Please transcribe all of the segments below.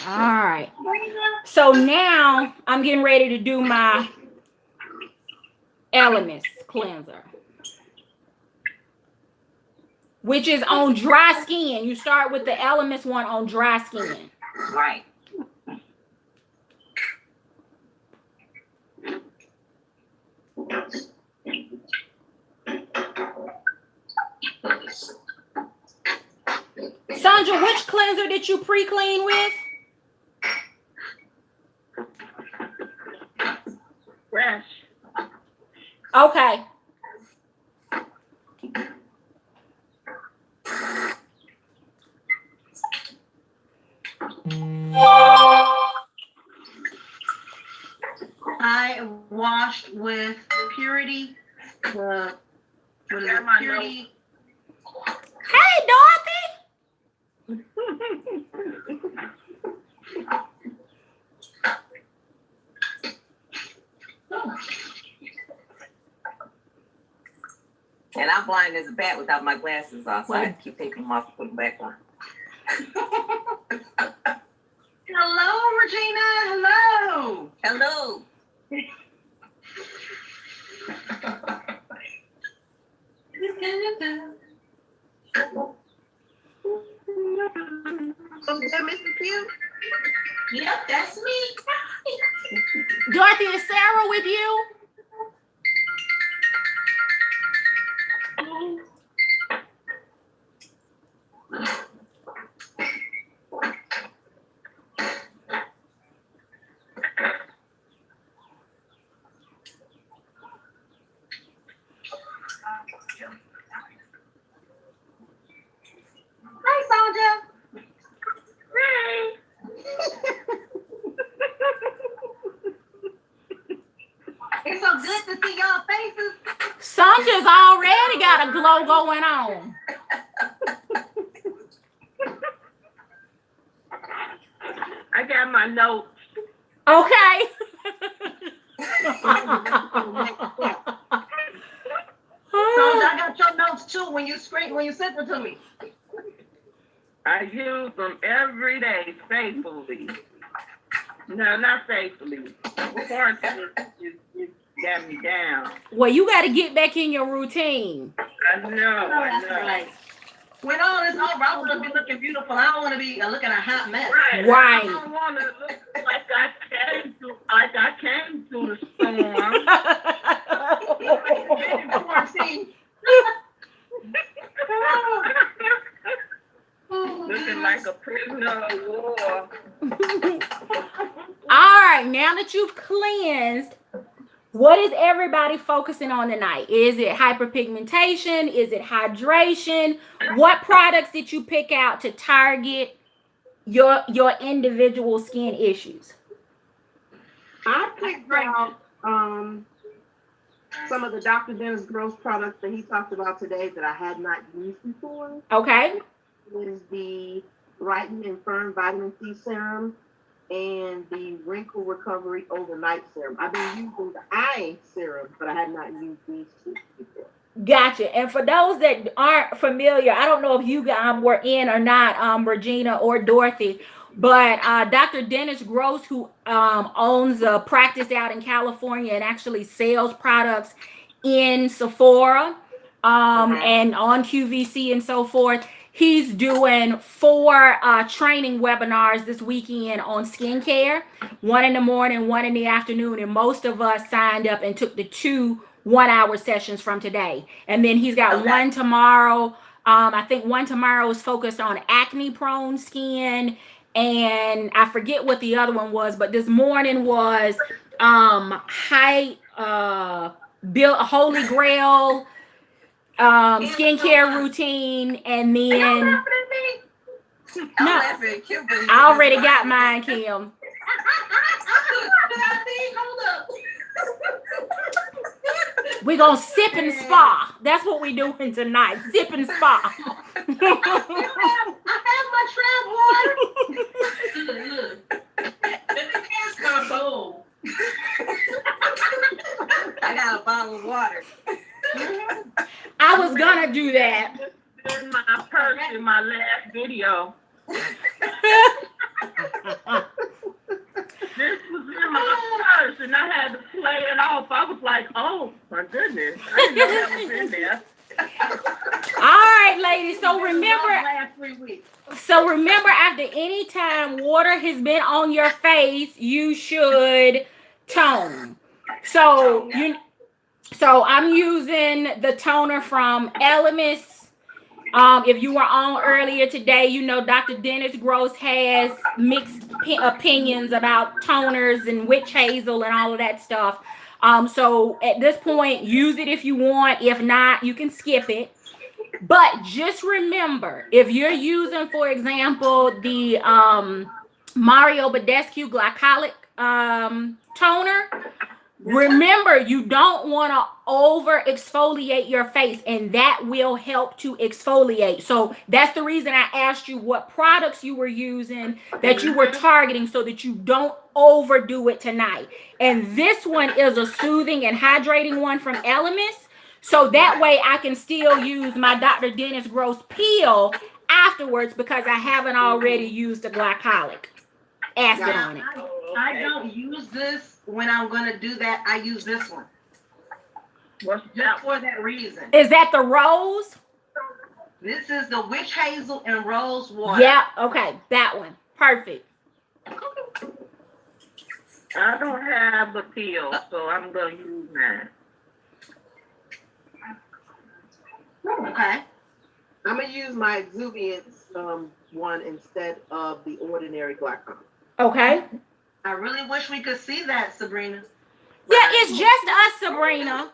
All right. So now I'm getting ready to do my Elements cleanser, which is on dry skin. You start with the Elements one on dry skin. Right. Sandra, which cleanser did you pre-clean with? Fresh. Okay. I washed with Purity. What is it? Purity. Hey, Dorothy. And I'm blind as a bat without my glasses on, so I keep taking them off and put them back on. Hello, Regina. Hello. Hello. So is that Mr. Pugh? Yep, that's me. Dorothy, is Sarah with you? Hi, Sandra. Hey. It's so good to see y'all faces. Sandra's already got a glow going on. I got my notes. Okay. Sandra, I got your notes too when you sent them to me. I use them every day faithfully. No, not faithfully. Quarantine just got me down. Well, you got to get back in your routine. I know. Right. When all this over, I want to be looking beautiful. I don't want to be looking a hot mess. Right. I don't want to look like I came through the storm. In quarantine. Looking like a prisoner of war. All right, now that you've cleansed, what is everybody focusing on tonight? Is it hyperpigmentation? Is it hydration? What products did you pick out to target your individual skin issues? I picked out some of the Dr. Dennis Gross products that he talked about today that I had not used before. Okay. Is the Brighten and Firm Vitamin C Serum and the Wrinkle Recovery Overnight Serum. I've been using the eye serum, but I have not used these two before. Gotcha. And for those that aren't familiar, I don't know if you were in or not, Regina or Dorothy, but Dr. Dennis Gross, who owns a practice out in California and actually sells products in Sephora and on QVC and so forth, he's doing 4 training webinars this weekend on skincare, 1 in the morning, 1 in the afternoon, and most of us signed up and took the 2 1-hour sessions from today. And then he's got one tomorrow. I think one tomorrow is focused on acne prone skin, and I forget what the other one was, but this morning was Holy Grail skincare routine, and then I already got mine, Kim. We're gonna sip and spa. That's what we're doing tonight. Sip and spa. I have my trap water. It's my bowl. I got a bottle of water. I was gonna do that. In my purse in my last video. goodness. I didn't know that was in there. All right, ladies. So remember, last 3 weeks. after any time water has been on your face, you should tone. So I'm using the toner from Elemis. If you were on earlier today, you know Dr. Dennis Gross has mixed opinions about toners and witch hazel and all of that stuff. So at this point, use it if you want. If not, you can skip it. But just remember, if you're using, for example, the Mario Badescu glycolic toner, remember you don't want to over exfoliate your face, and that will help to exfoliate. So that's the reason I asked you what products you were using, that you were targeting, so that you don't overdo it tonight. And this one is a soothing and hydrating one from Elemis. So that way I can still use my Dr. Dennis Gross peel afterwards, because I haven't already used the glycolic acid on it. I don't use this when I'm going to do that. I use this one. What's Just that? for that reason. Is that the rose? This is the witch hazel and rose water. Yeah, okay, that one. Perfect. I don't have the peel, so I'm going to use mine. Okay. I'm gonna use my exuviance one instead of the ordinary glycol. Okay. I really wish we could see that, Sabrina. Yeah, it's just us, Sabrina.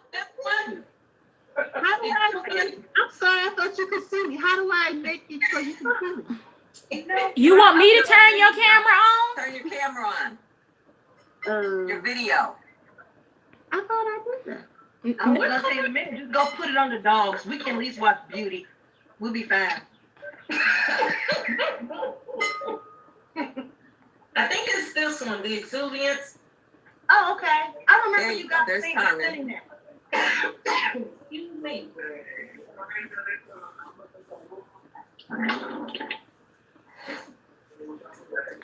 How do I? I'm sorry, I thought you could see me. How do I make it so you can see me? You want me to turn your camera on? Turn your camera on, your I video. thought I did that. I'm going to say in a minute, just go put it on the dogs. We can at least watch Beauty. We'll be fine. I think it's this one, the exuviance. Oh, okay. I remember There you you got go. the There's thing Carmen. sitting there. Excuse me.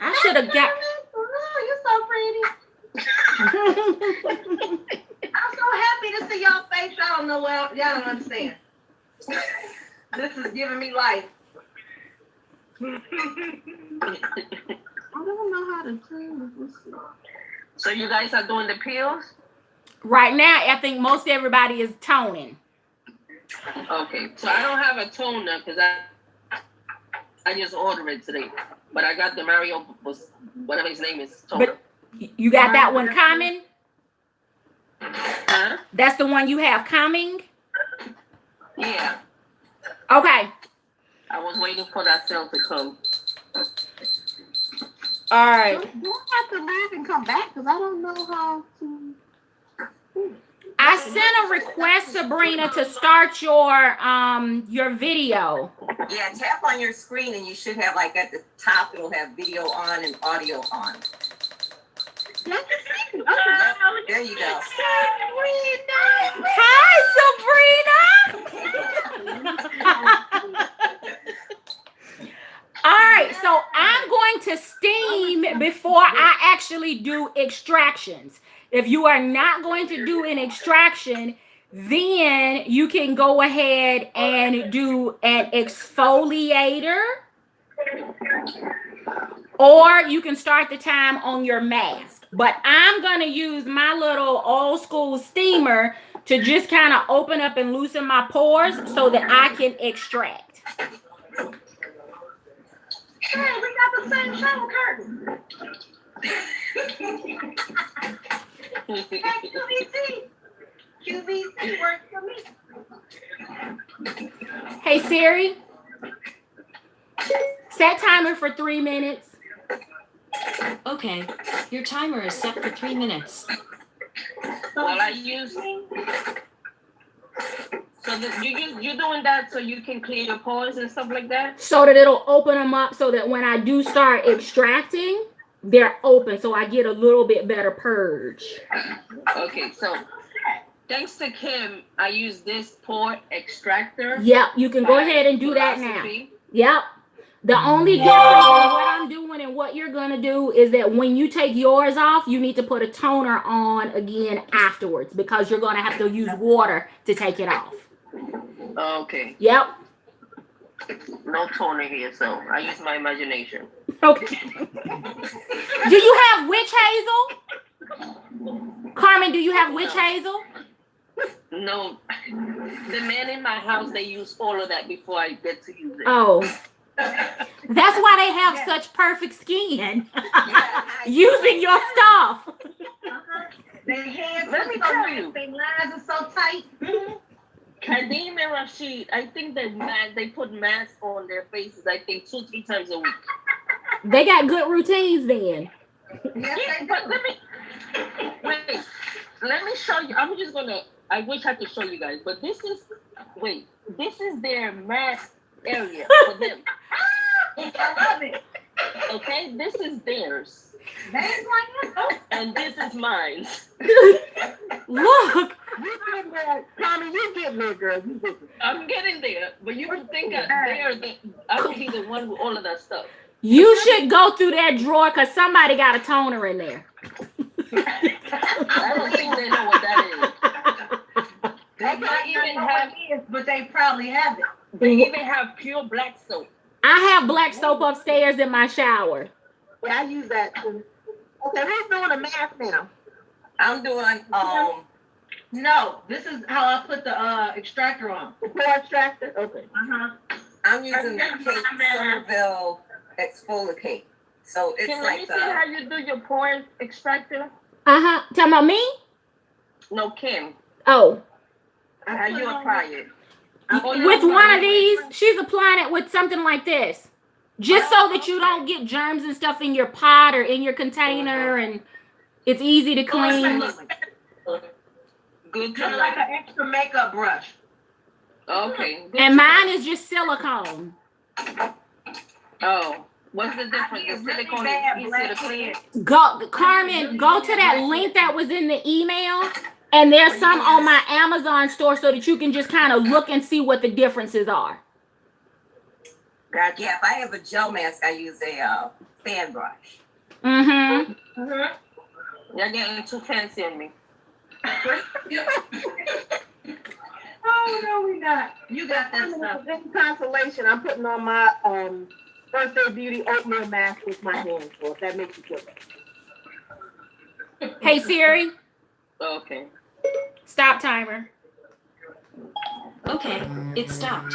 I should have got. Oh, you're so pretty. I'm so happy to see y'all face. Y'all don't know well. Y'all don't understand. This is giving me life. I don't know how to turn this. So you guys are doing the peels? Right now, I think most everybody is toning. Okay, so I don't have a toner because I just ordered it today. But I got the Mario, whatever his name is, toner. But you got that one coming? Huh? That's the one you have coming? Yeah, Okay. I was waiting for that sale to come. All right. Do I have to leave and come back? Because I don't know how to. I sent a request, Sabrina, to start your video. Yeah, tap on your screen and you should have, like, at the top, it'll have video on and audio on. I can see. There you go. Hi, Sabrina. All right, so I'm going to steam before I actually do extractions. If you are not going to do an extraction, then you can go ahead and do an exfoliator, or you can start the time on your mask. But I'm going to use my little old school steamer to just kind of open up and loosen my pores so that I can extract. Hey, we got the same shower curtain. Hey, QVC. QVC works for me. Hey Siri, set timer for 3 minutes. Okay, your timer is set for 3 minutes. Well, I use. So you're doing that so you can clear your pores and stuff like that? So that it'll open them up so that when I do start extracting, they're open, so I get a little bit better purge. Okay, so thanks to Kim, I use this pore extractor. Yep, you can go ahead and do that now. Philosophy. Yep. The only difference in what I'm doing and what you're you're gonna do is that when you take yours off, you need to put a toner on again afterwards because you're gonna have to use water to take it off. Okay. Yep. No toner here, so I use my imagination. Okay. Do you have witch hazel? Carmen, do you have witch hazel? No, the man in my house, they use all of that before I get to use it. Oh. That's why they have such perfect skin. Using your stuff. Their hands Let are me so tell tight, you. their lines are so tight. Kadeem and Rashid, I think they put masks on their faces, I think 2-3 times a week. They got good routines then. Yes, Yeah, they but do. let me show you. I wish I could show you guys, but this is their mask area for them. I love it. Okay, this is theirs, They ain't like that. and this is mine. Look. You getting there, Tommy, you getting there, girl. You getting there. I'm getting there, but you would think I would be the one with all of that stuff. You should go through that drawer because somebody got a toner in there. I don't think they know what that is. They might even know what it is, but they probably have it. They even have pure black soap. I have black soap upstairs in my shower. Yeah, I use that too. Okay, who's doing a mask now? I'm doing, No, this is how I put the extractor on. The core extractor? Okay. I'm using the Kate Somerville Exfoliate. So it's Kim, let me like see how you do your pore extractor. Talking about me? No, Kim, Oh. how you apply it. With one of these, she's applying it with something like this. Just so that you don't get germs and stuff in your pot or in your container and it's easy to clean. Good to Kind of like know. an extra makeup brush. Okay. good And to mine is just silicone. know. Oh, what's the difference? The Really silicone bad is easier black to clean. Carmen, go to that link that was in the email. And there's some on my Amazon store so that you can just kind of look and see what the differences are. Gotcha. yeah, if I have a gel mask, I use a fan brush. Mm-hmm. You're getting too fancy on me. Oh, no, we not. You got that stuff. This consolation, I'm putting on my Birthday Beauty oatmeal mask with my hands, so if that makes you feel better. Hey Siri, Okay. stop timer. Okay, it stopped.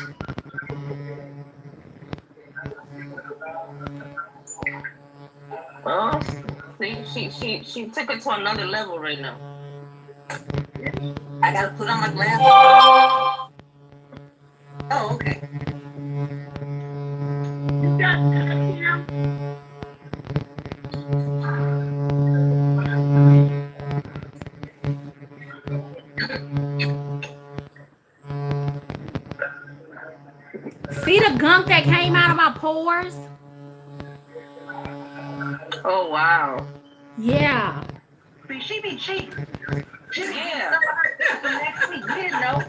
Oh, see, she took it to another level right now. I gotta put on my glasses. Oh, okay. You got that, Kim? See the gunk that came out of my pores? Oh wow. Yeah. See, she be cheating. She be Yeah. for next week. You didn't know.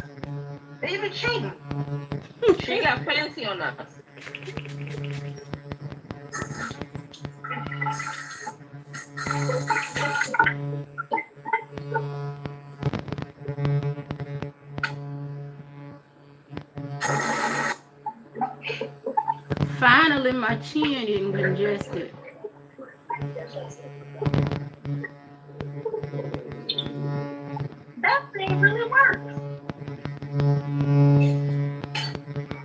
They be cheating. She got fancy on us. Finally, my chin isn't congested. That thing really works.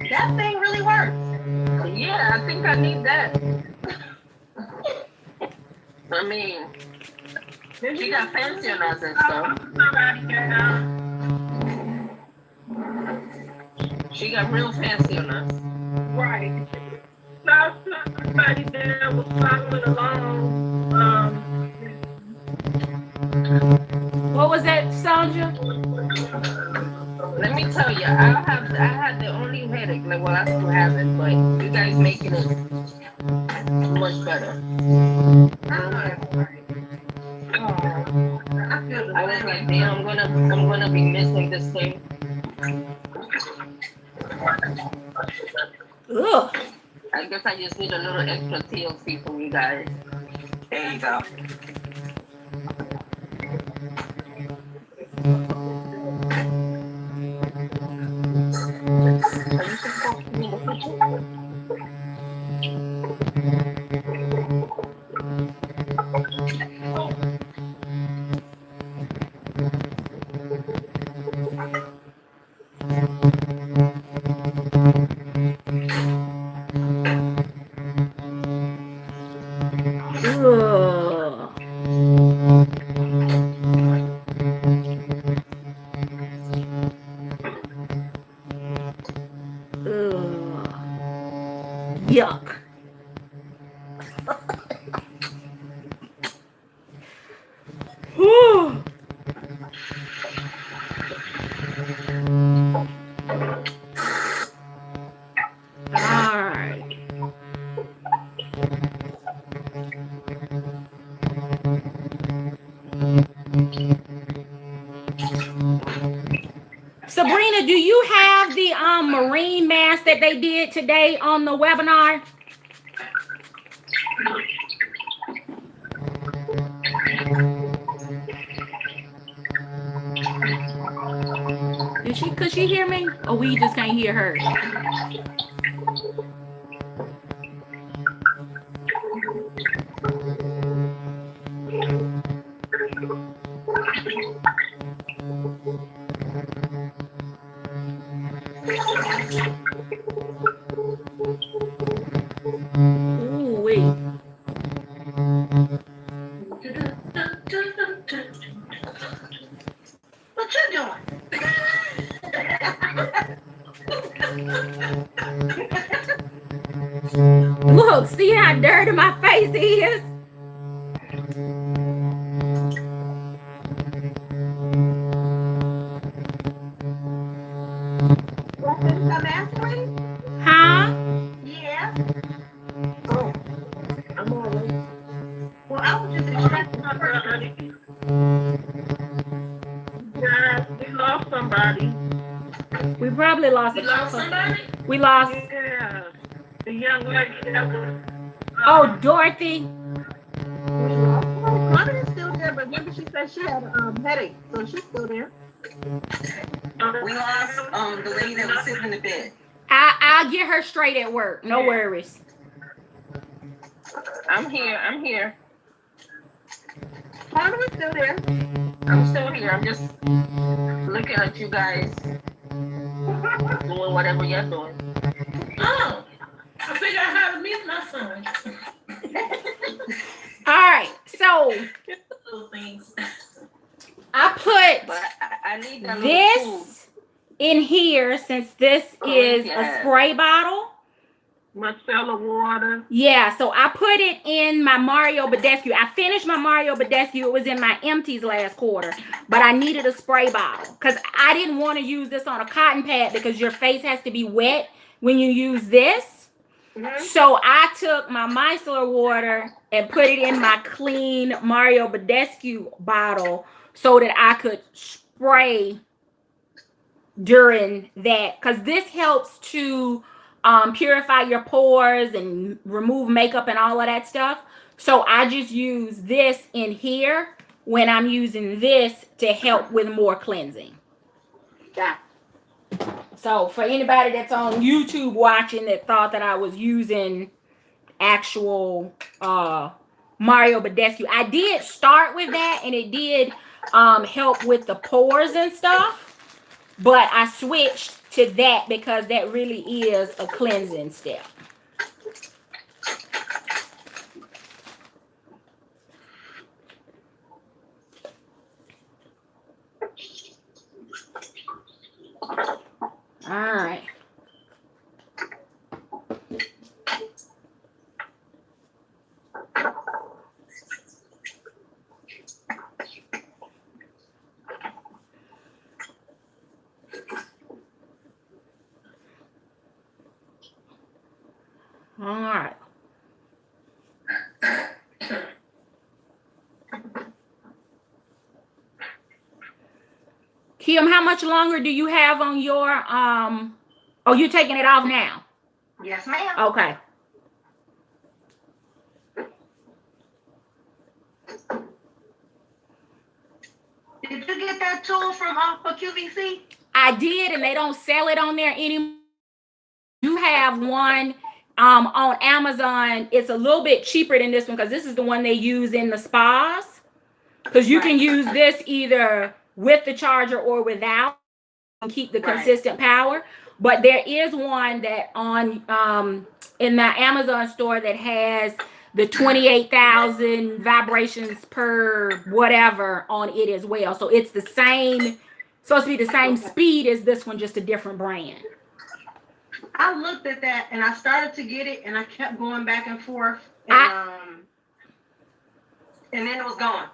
That thing really works. Yeah, I think I need that. I mean, she got fancy on us and stuff. Somebody got She got real fancy on us. right. Saw somebody there was following along. What was that, Sandra? Let me tell you, I had the only headache. Like, well, I still have it, but you guys making it much better. I was like, damn, I'm gonna be missing this thing. Ugh. I guess guess I just need a little extra TLC from you guys. There you go. Are you supposed to be in the kitchen? Ugh. Ugh. Yuck. Whew. All right. Sabrina, do you have the marine mask that they did today on the webinar? Could she hear me? Or we just can't hear her? Ooh, wait. What you doing? Look, see how dirty my face is? Want to some aspirin? Huh? Yeah. Oh, I'm all right. Well, I was just extracting my person. Guys, we lost somebody. We probably lost We it. lost somebody? We lost. Yeah. The young lady that was. Oh, Dorothy. Claudia's still there, but remember she said she had a headache, so she's still there. We lost the lady that was sitting in the bed. I'll get her straight at work. No worries. I'm here. Claudia's still there. I'm still here. I'm just looking at you guys doing whatever you're doing. Oh, I figured out how to mute my son. All right. So Little things. I put But I need that little food. this in here since this is a spray bottle. Marcella water. Yeah, so I put it in my Mario Badescu. I finished my Mario Badescu. It was in my empties last quarter, but I needed a spray bottle because I didn't want to use this on a cotton pad because your face has to be wet when you use this. Mm-hmm. So I took my micellar water and put it in my clean Mario Badescu bottle so that I could spray during that, because this helps to purify your pores and remove makeup and all of that stuff. So I just use this in here when I'm using this to help with more cleansing. Yeah. So for anybody that's on YouTube watching that thought that I was using actual Mario Badescu, I did start with that and it did help with the pores and stuff, but I switched to that because that really is a cleansing step. All right. All right. Kim, how much longer do you have on your oh, you're taking it off now? Yes, ma'am. Okay. Did you get that tool from for QVC? I did, and they don't sell it on there anymore. You have one on Amazon. It's a little bit cheaper than this one because this is the one they use in the spas. Because you can use this either with the charger or without and keep the consistent power. But there is one that on in the Amazon store that has the 28,000 vibrations per whatever on it as well. So it's the same, supposed to be the same speed as this one, just a different brand. I looked at that and I started to get it and I kept going back and forth and then it was gone.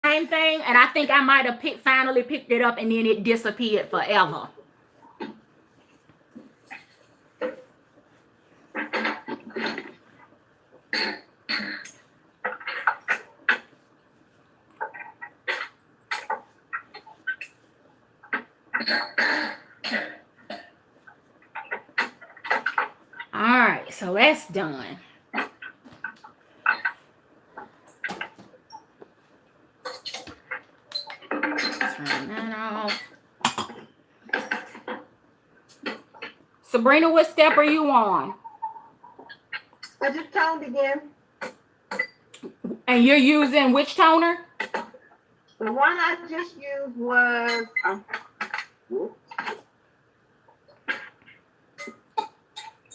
Same thing, and I think I might have finally picked it up and then it disappeared forever. All right, so that's done. Turn that off. Sabrina, what step are you on? I just toned again. And you're using which toner? The one I just used was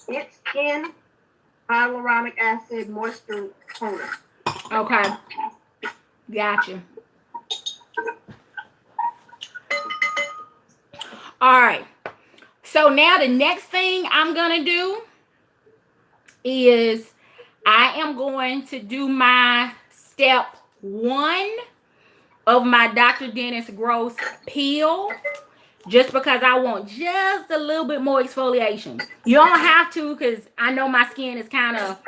it's in hyaluronic acid moisture toner. Okay. Gotcha. All right. So now the next thing I'm going to do is I am going to do my step 1 of my Dr. Dennis Gross peel, just because I want just a little bit more exfoliation. You don't have to, because I know my skin is kind of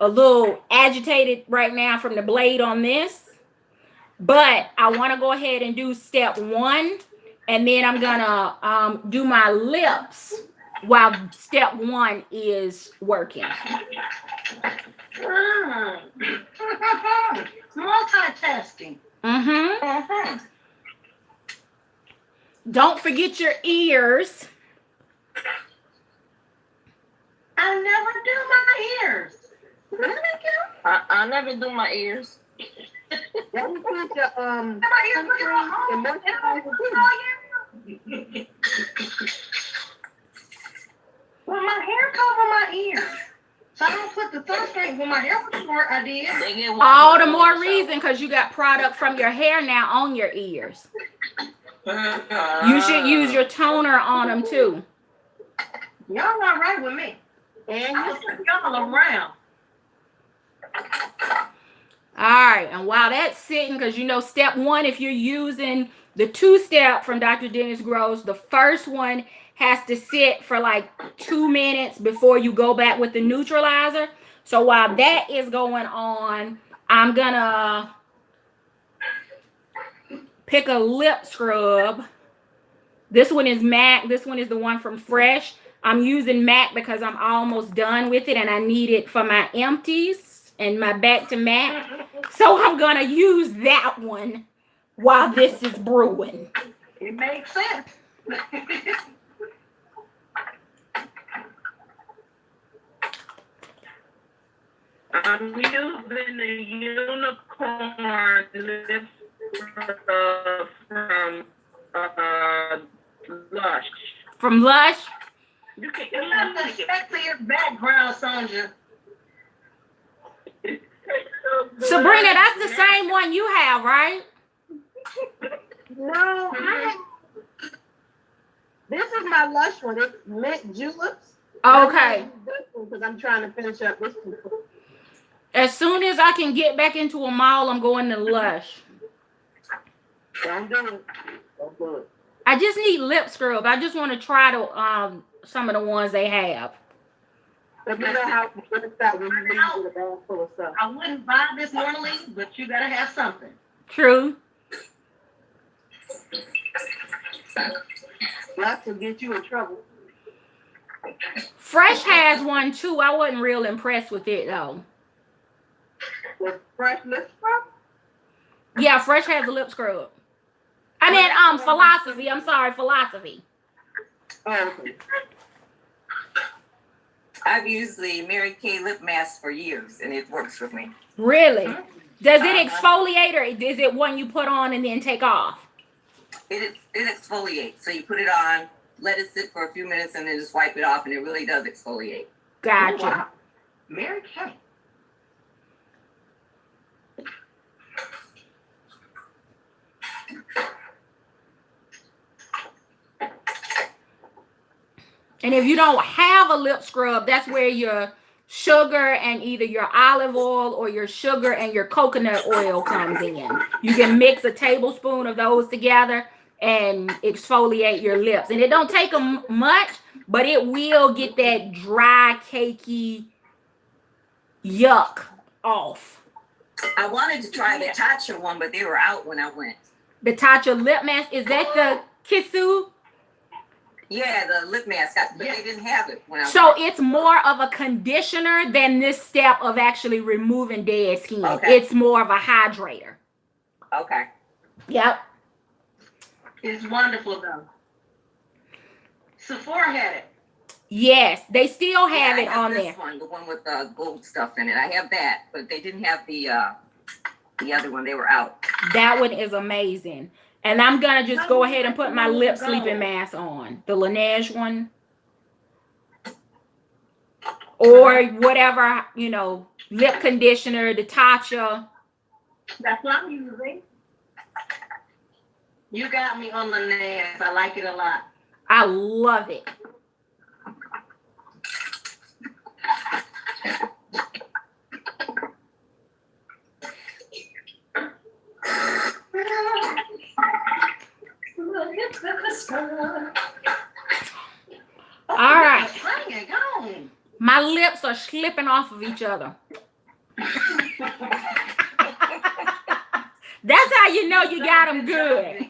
a little agitated right now from the blade on this, but I want to go ahead and do step 1, and then I'm gonna do my lips while step 1 is working. Multitasking. Don't forget your ears. I never do my ears. I never do my ears. That was put the Well, my hair cover my ears. So I don't put the sunscreen. When my hair was short, I did. All the more reason, because you got product from your hair now on your ears. You should use your toner on them too. Y'all not right with me. And you y'all around. All right, and while that's sitting, because you know step 1, if you're using the 2-step from Dr. Dennis Gross, the first one has to sit for like 2 minutes before you go back with the neutralizer. So while that is going on, I'm gonna pick a lip scrub. This one is MAC. This one is the one from Fresh. I'm using MAC because I'm almost done with it and I need it for my empties and my back to MAC. So I'm gonna use that one while this is brewing. It makes sense. I'm using the unicorn lip from Lush. From Lush? You can You have the sexiest background, Sonja. Sabrina, that's the same one you have, right? no, this is my Lush one. It's mint juleps. Okay. Because I'm trying to finish up this one. As soon as I can get back into a mall, I'm going to Lush. Don't do it. Don't do it. I just need lip scrub. I just want to try to some of the ones they have. But you know how it's that when you leave with a bag full of stuff. I wouldn't buy this normally, but you gotta have something. True. That will get you in trouble. Fresh has one too. I wasn't real impressed with it though. With fresh lip scrub? Yeah, Fresh has a lip scrub. I mean, philosophy. I'm sorry, philosophy. Oh, okay. I've used the Mary Kay lip mask for years, and it works with me. Really? Does it Uh-huh. exfoliate, or is it one you put on and then take off? It exfoliates. So you put it on, let it sit for a few minutes, and then just wipe it off, and it really does exfoliate. Gotcha. Oh, wow. Mary Kay. And if you don't have a lip scrub, that's where your sugar and either your olive oil or your sugar and your coconut oil comes in. You can mix a tablespoon of those together and exfoliate your lips. And it don't take them much, but it will get that dry, cakey yuck off. I wanted to try the Tatcha one, but they were out when I went. The Tatcha lip mask, is that the Kisu? Yeah, the lip mask, but they didn't have it when I So went. it's more of a conditioner than this step of actually removing dead skin. Okay. It's more of a hydrator. Okay. Yep. It's wonderful though. Sephora had it. Yes, they still have I it on this there. one, the one with the gold stuff in it. I have that, but they didn't have the other one. They were out. That one is amazing. And I'm gonna just go ahead and put my lip sleeping mask on. The Laneige one. Or whatever, lip conditioner, the Tatcha. That's what I'm using. You got me on the nails. I like it a lot. I love it. All right. Bring it, go on. My lips are slipping off of each other. That's how you know you got them good.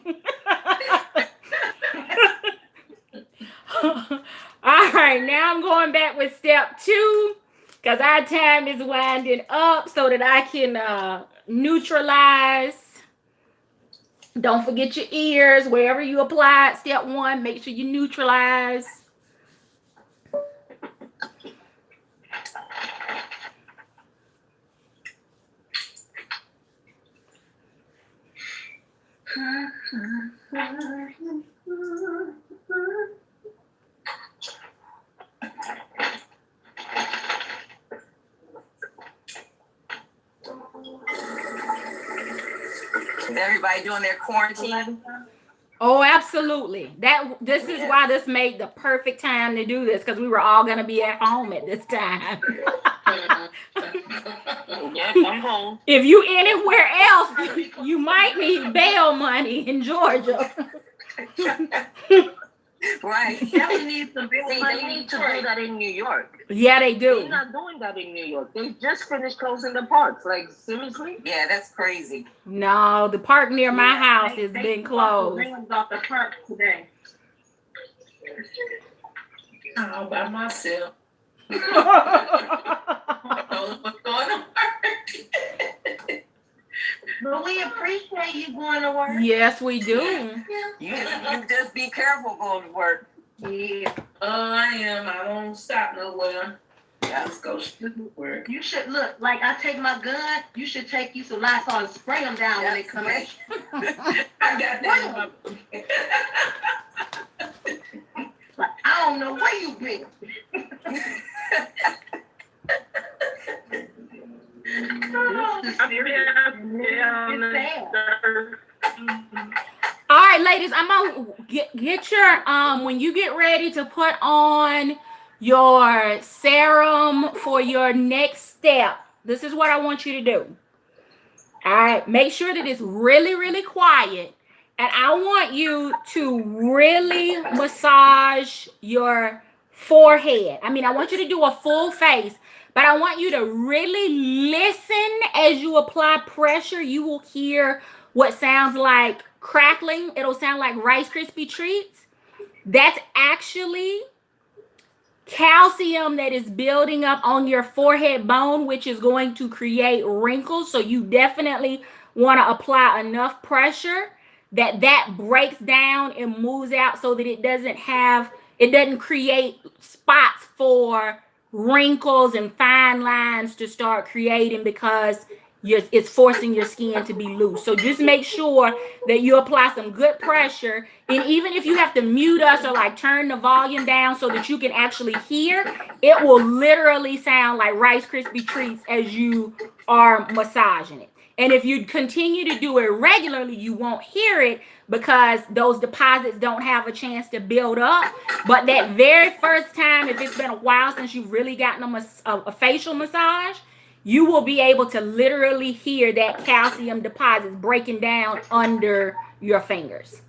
All right, now I'm going back with step 2 because our time is winding up so that I can neutralize. Don't forget your ears. Wherever you applied step 1, make sure you neutralize. Is everybody doing their quarantine? Oh, absolutely. This is why this made the perfect time to do this, because we were all going to be at home at this time. Yep, I'm home. If you anywhere else, you might need bail money in Georgia. Right. Definitely need some big See, money. they need to do that in New York. Yeah, they They're do. not doing that in New York. They just finished closing the parks. Like, seriously? Yeah, that's crazy. No, the park near my house has They been took closed. the rings off the park today. All by myself. I don't know what's going on. But we appreciate you going to work. Yes, we do. You just be careful going to work. Yeah. I am. I don't stop nowhere. Yeah. Let's go straight to work. You should look like I take my gun. You should take you some Lysol and spray them down when they come in. I got that in my Like, I don't know where you been. All right, ladies, I'm gonna get your when you get ready to put on your serum for your next step. This is what I want you to do. All right, make sure that it's really, really quiet, and I want you to really massage your forehead. I mean, I want you to do a full face, but I want you to really listen as you apply pressure. You will hear what sounds like crackling. It'll sound like Rice Krispie treats. That's actually calcium that is building up on your forehead bone, which is going to create wrinkles. So you definitely want to apply enough pressure that breaks down and moves out so that it doesn't create spots for wrinkles and fine lines to start creating, because it's forcing your skin to be loose. So just make sure that you apply some good pressure. And even if you have to mute us or like turn the volume down so that you can actually hear, it will literally sound like Rice Krispie treats as you are massaging it. And if you continue to do it regularly, you won't hear it because those deposits don't have a chance to build up. But that very first time, if it's been a while since you've really gotten a facial massage, you will be able to literally hear that calcium deposits breaking down under your fingers.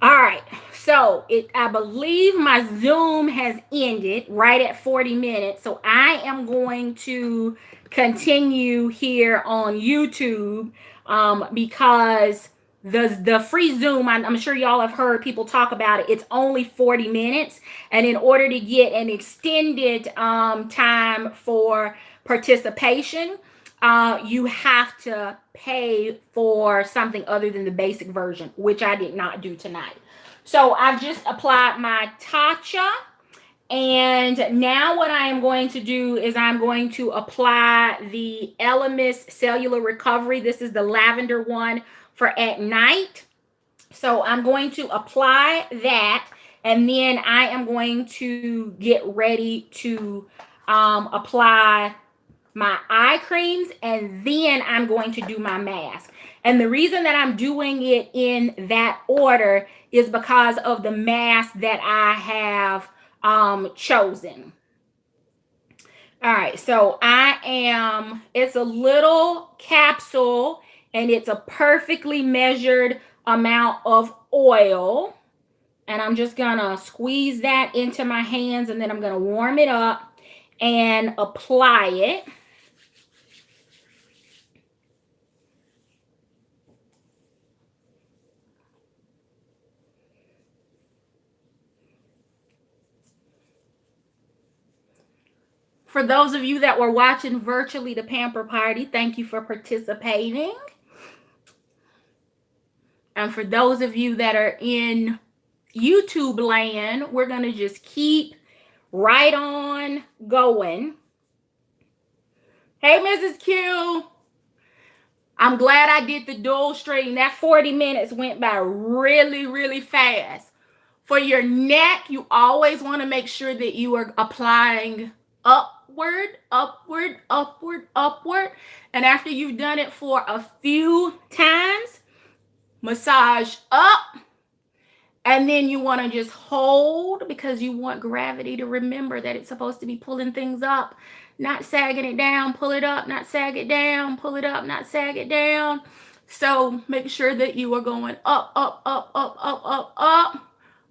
All right, so I believe my Zoom has ended right at 40 minutes. So I am going to continue here on YouTube because the free Zoom, I'm sure y'all have heard people talk about it. It's only 40 minutes. And in order to get an extended time for participation, you have to pay for something other than the basic version, which I did not do tonight. So I've just applied my Tatcha. And now what I am going to do is I'm going to apply the Elemis Cellular Recovery. This is the lavender one for at night. So I'm going to apply that, and then I am going to get ready to apply my eye creams, and then I'm going to do my mask. And the reason that I'm doing it in that order is because of the mask that I have chosen. All right, so it's a little capsule, and it's a perfectly measured amount of oil. And I'm just gonna squeeze that into my hands, and then I'm gonna warm it up and apply it. For those of you that were watching virtually the Pamper Party, thank you for participating. And for those of you that are in YouTube land, we're going to just keep right on going. Hey, Mrs. Q. I'm glad I did the dual stream. That 40 minutes went by really, really fast. For your neck, you always want to make sure that you are applying upward, upward, upward, upward. And after you've done it for a few times, massage up. And then you want to just hold, because you want gravity to remember that it's supposed to be pulling things up, not sagging it down. Pull it up, not sag it down. Pull it up, not sag it down. So make sure that you are going up, up, up, up, up, up, up,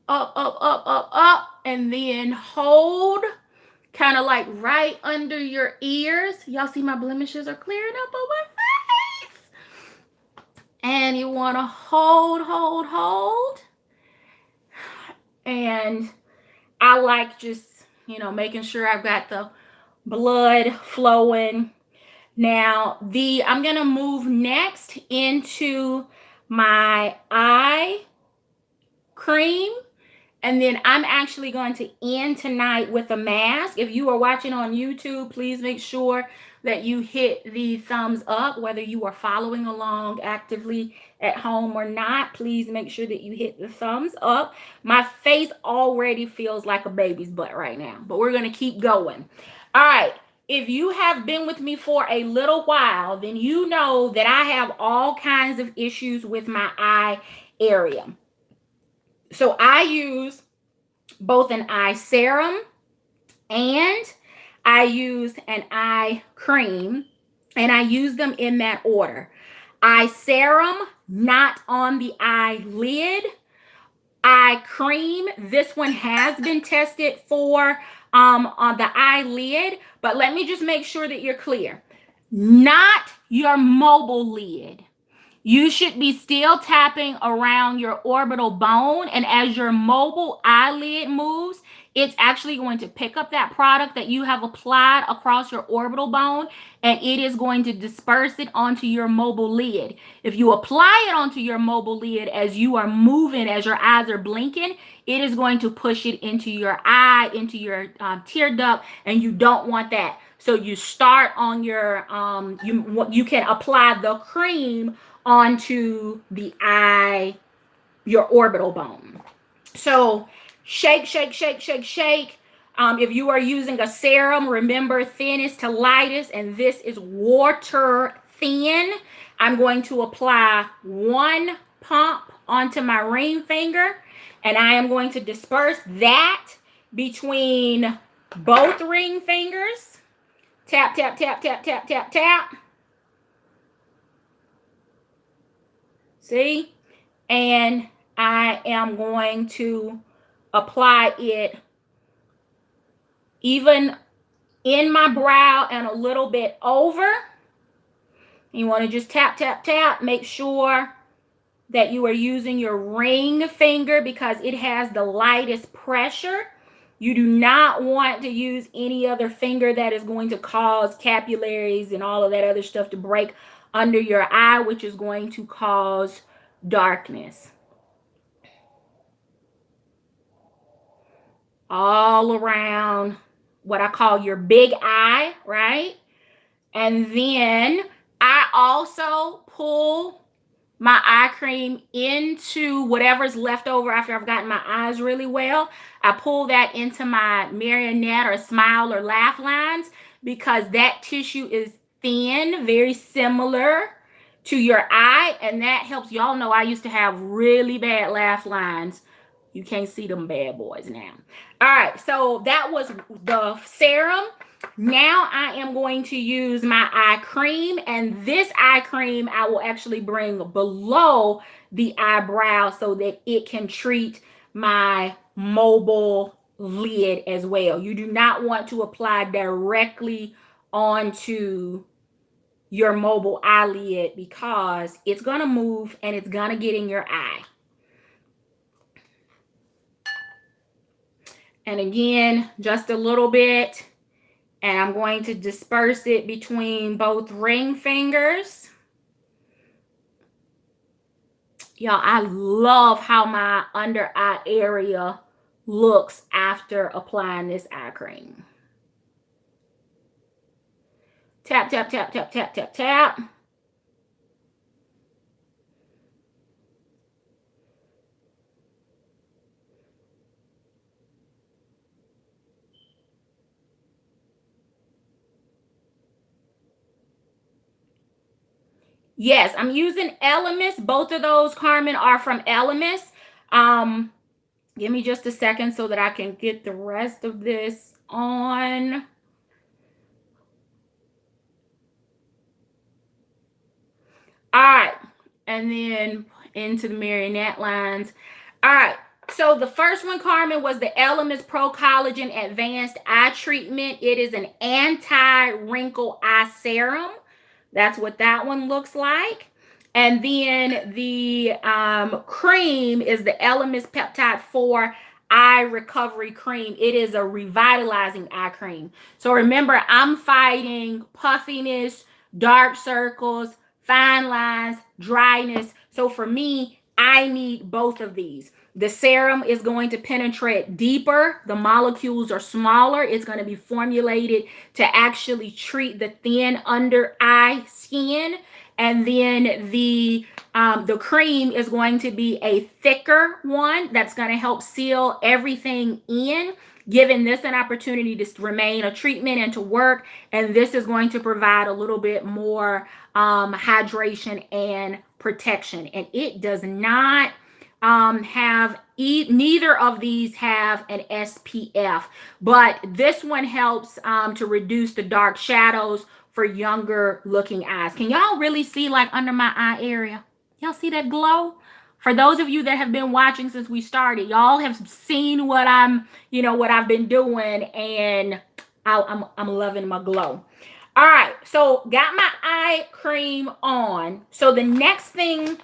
up, up, up, up, up, and then hold, kind of like right under your ears. Y'all see my blemishes are clearing up on my face. And you want to hold, hold, hold. And I like just, making sure I've got the blood flowing. Now, I'm going to move next into my eye cream. And then I'm actually going to end tonight with a mask. If you are watching on YouTube, please make sure that you hit the thumbs up, whether you are following along actively at home or not. Please make sure that you hit the thumbs up. My face already feels like a baby's butt right now, but we're going to keep going. All right. If you have been with me for a little while, then you know that I have all kinds of issues with my eye area. So I use both an eye serum and I use an eye cream, and I use them in that order. Eye serum, not on the eyelid. Eye cream, this one has been tested for on the eyelid, but let me just make sure that you're clear. Not your mobile lid. You should be still tapping around your orbital bone, and as your mobile eyelid moves, it's actually going to pick up that product that you have applied across your orbital bone, and it is going to disperse it onto your mobile lid. If you apply it onto your mobile lid as you are moving, as your eyes are blinking, it is going to push it into your eye, into your tear duct, and you don't want that. So you start on your, you can apply the cream onto the eye, your orbital bone. So shake, shake, shake, shake, shake. If you are using a serum, remember thinnest to lightest, and this is water thin. I'm going to apply 1 pump onto my ring finger, and I am going to disperse that between both ring fingers. Tap, tap, tap, tap, tap, tap, tap. See? And I am going to apply it even in my brow and a little bit over. You want to just tap, tap, tap. Make sure that you are using your ring finger because it has the lightest pressure. You do not want to use any other finger that is going to cause capillaries and all of that other stuff to break under your eye, which is going to cause darkness. All around what I call your big eye, right? And then I also pull my eye cream into whatever's left over after I've gotten my eyes really well. I pull that into my marionette or smile or laugh lines because that tissue is thin, very similar to your eye, and that helps. Y'all know I used to have really bad laugh lines. You can't see them bad boys now. All right, so that was the serum. Now I am going to use my eye cream, and this eye cream I will actually bring below the eyebrow so that it can treat my mobile lid as well. You do not want to apply directly onto your mobile eyelid because it's going to move and it's going to get in your eye. And again, just a little bit. And I'm going to disperse it between both ring fingers. Y'all, I love how my under eye area looks after applying this eye cream. Tap, tap, tap, tap, tap, tap, tap. Yes, I'm using Elemis. Both of those, Carmen, are from Elemis. Give me just a second so that I can get the rest of this on. All right, and then into the marionette lines. All right, so the first one, Carmen, was the Elemis Pro Collagen Advanced Eye Treatment. It is an anti-wrinkle eye serum. That's what that one looks like. And then the cream is the Elemis Peptide 4 Eye Recovery Cream. It is a revitalizing eye cream. So remember, I'm fighting puffiness, dark circles, fine lines, dryness. So for me, I need both of these. The serum is going to penetrate deeper. The molecules are smaller. It's going to be formulated to actually treat the thin under eye skin. And then the cream is going to be a thicker one that's going to help seal everything in, giving this an opportunity to remain a treatment and to work. And this is going to provide a little bit more hydration and protection. And it does not neither of these have an SPF, but this one helps to reduce the dark shadows for younger looking eyes. Can y'all really see like under my eye area? Y'all see that glow? For those of you that have been watching since we started, y'all have seen what what I've been doing, and I'm loving my glow. All right, so got my eye cream on. So the next thing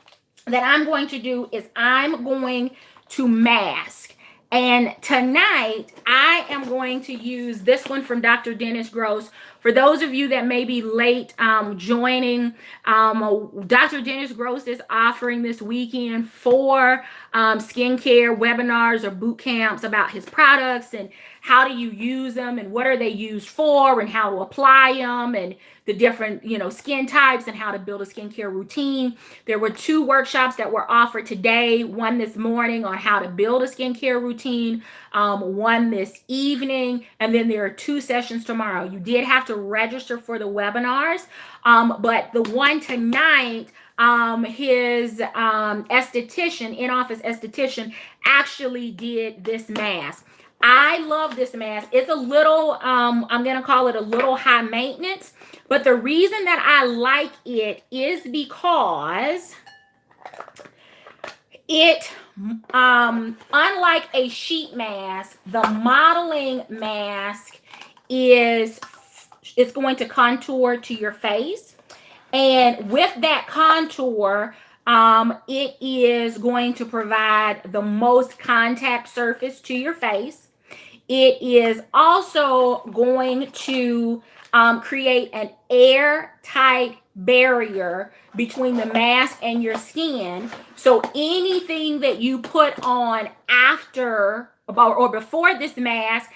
that I'm going to do is I'm going to mask. And tonight, I am going to use this one from Dr. Dennis Gross. For those of you that may be late joining, Dr. Dennis Gross is offering this weekend 4 skincare webinars or boot camps about his products and how do you use them and what are they used for and how to apply them and the different, skin types and how to build a skincare routine. There were 2 workshops that were offered today, one this morning on how to build a skincare routine, one this evening, and then there are 2 sessions tomorrow. You did have to register for the webinars, but the one tonight, his esthetician, in-office esthetician, actually did this mask. I love this mask. It's a little, I'm going to call it a little high maintenance, but the reason that I like it is because it, unlike a sheet mask, the modeling mask it's going to contour to your face. And with that contour, it is going to provide the most contact surface to your face. It is also going to create an airtight barrier between the mask and your skin. So anything that you put on after or before this mask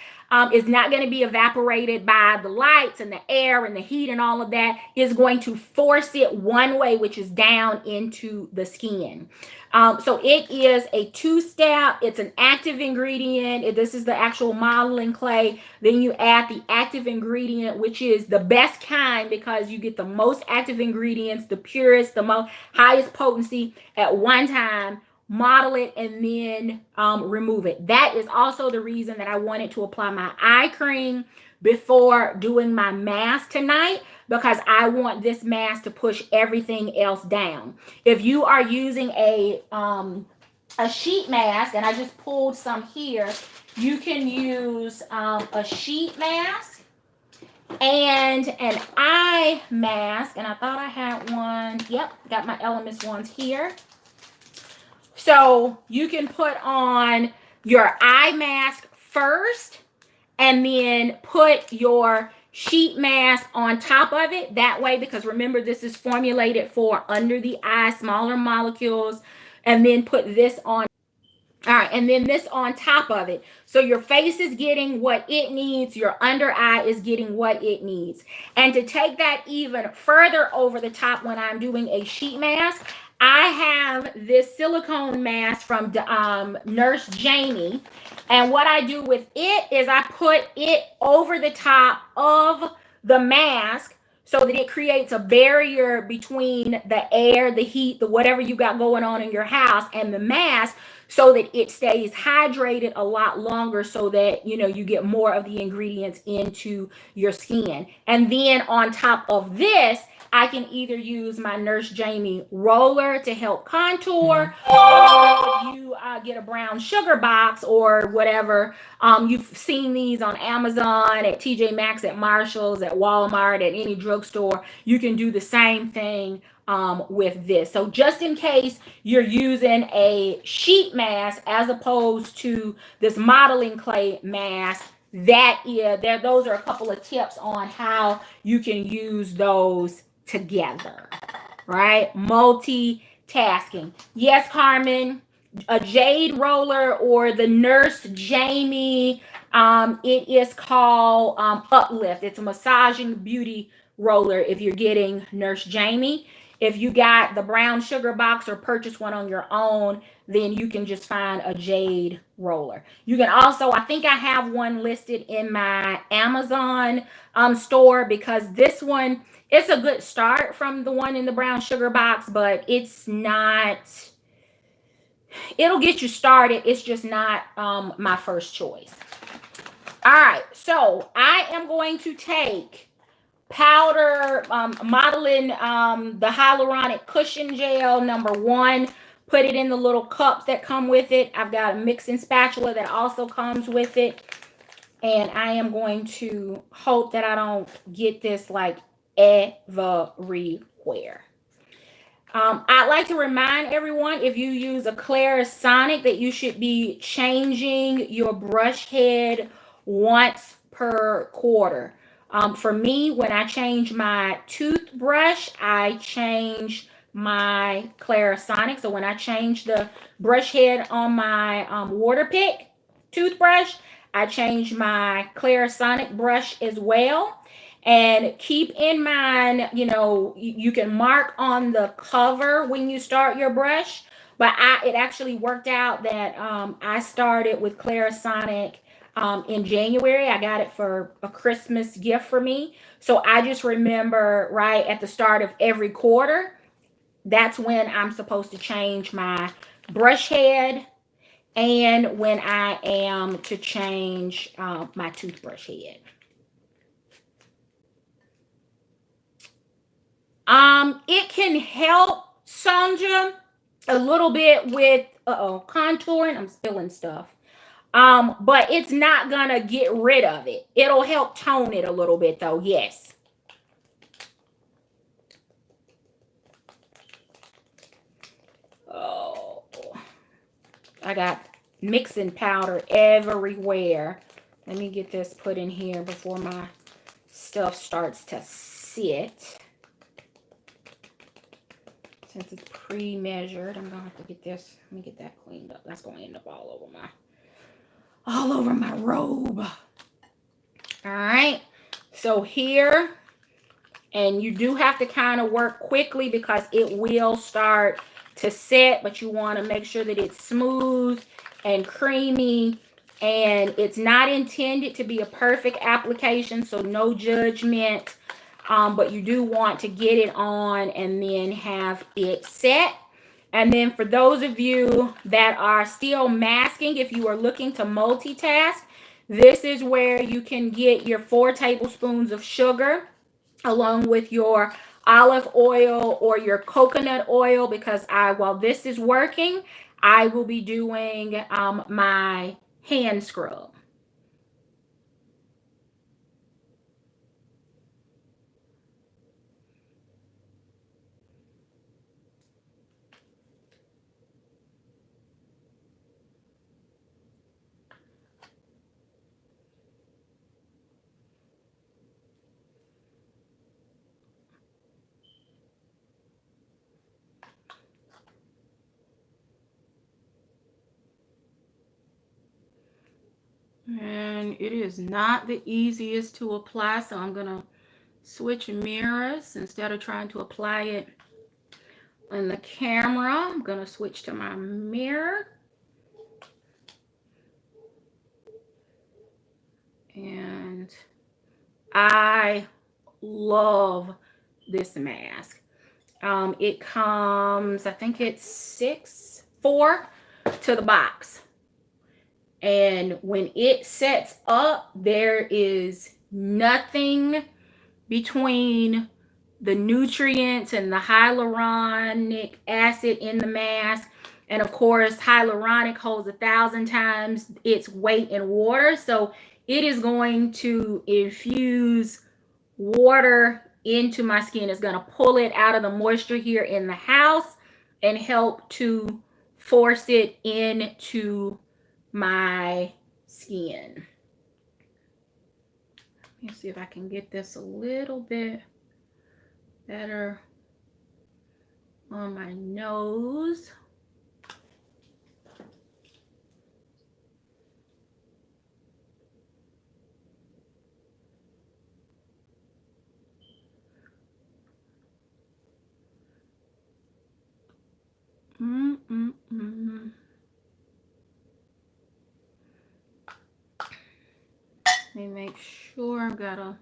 is not going to be evaporated by the lights and the air and the heat and all of that. Is going to force it one way, which is down into the skin. So it is a 2-step. It's an active ingredient. This is the actual modeling clay. Then you add the active ingredient, which is the best kind because you get the most active ingredients, the purest, the most highest potency at one time. Model it and then remove it. That is also the reason that I wanted to apply my eye cream before doing my mask tonight, because I want this mask to push everything else down. If you are using a sheet mask, and I just pulled some here, you can use a sheet mask and an eye mask. And I thought I had one. Yep, got my Elemis ones here. So you can put on your eye mask first and then put your sheet mask on top of it. That way, because remember, this is formulated for under the eye, smaller molecules, and then put this on. All right, and then this on top of it. So your face is getting what it needs. Your under eye is getting what it needs. And to take that even further over the top when I'm doing a sheet mask, I have this silicone mask from Nurse Jamie. And what I do with it is I put it over the top of the mask so that it creates a barrier between the air, the heat, the whatever you got going on in your house and the mask, so that it stays hydrated a lot longer, so that you get more of the ingredients into your skin. And then on top of this, I can either use my Nurse Jamie roller to help contour, or if you get a brown sugar box or whatever, you've seen these on Amazon, at TJ Maxx, at Marshall's, at Walmart, at any drugstore, you can do the same thing with this. So just in case you're using a sheet mask as opposed to this modeling clay mask, those are a couple of tips on how you can use those together, right? Multitasking. Yes, Carmen, a jade roller or the Nurse Jamie, it is called Uplift. It's a massaging beauty roller if you're getting Nurse Jamie. If you got the brown sugar box or purchase one on your own, then you can just find a jade roller. You can also, I think I have one listed in my Amazon store, because this one, it's a good start from the one in the brown sugar box, but it's not, it'll get you started. It's just not my first choice. All right, so I am going to take powder modeling the hyaluronic cushion gel #1, put it in the little cups that come with it. I've got a mixing spatula that also comes with it, and I am going to hope that I don't get this like everywhere. I'd like to remind everyone, if you use a Clarisonic, that you should be changing your brush head once per quarter. For me, when I change my toothbrush, I change my Clarisonic. So when I change the brush head on my water pick toothbrush, I change my Clarisonic brush as well. And keep in mind, you can mark on the cover when you start your brush, but it actually worked out that I started with Clarisonic in January. I got it for a Christmas gift for me. So I just remember right at the start of every quarter, that's when I'm supposed to change my brush head and when I am to change my toothbrush head. It can help, Sandra, a little bit with contouring. I'm spilling stuff. But it's not gonna get rid of it. It'll help tone it a little bit though, yes. Oh, I got mixing powder everywhere. Let me get this put in here before my stuff starts to sit. Since it's pre-measured, I'm gonna have to get this. Let me get that cleaned up. That's gonna end up all over my robe. All right. So here, and you do have to kind of work quickly because it will start to set, but you want to make sure that it's smooth and creamy, and it's not intended to be a perfect application, so no judgment. But you do want to get it on and then have it set. And then for those of you that are still masking, if you are looking to multitask, this is where you can get your 4 tablespoons of sugar along with your olive oil or your coconut oil, because while this is working, I will be doing my hand scrub. And it is not the easiest to apply, so I'm gonna switch mirrors. Instead of trying to apply it on the camera, I'm gonna switch to my mirror. And I love this mask. It comes, I think it's 4 to the box. And when it sets up, there is nothing between the nutrients and the hyaluronic acid in the mask. And of course, hyaluronic holds 1,000 times its weight in water. So it is going to infuse water into my skin. It's going to pull it out of the moisture here in the house and help to force it into my skin. Let me see if I can get this a little bit better on my nose. Let me make sure I've got a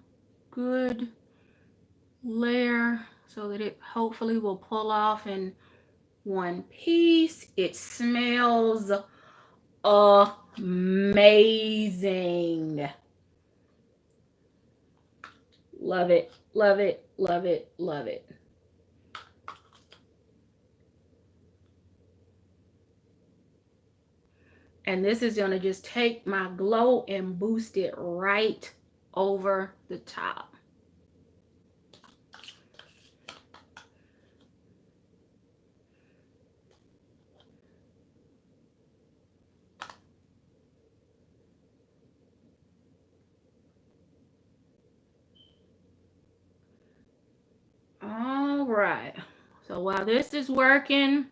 good layer so that it hopefully will pull off in one piece. It smells amazing. Love it, love it, love it, love it. And this is going to just take my glow and boost it right over the top. So while this is working,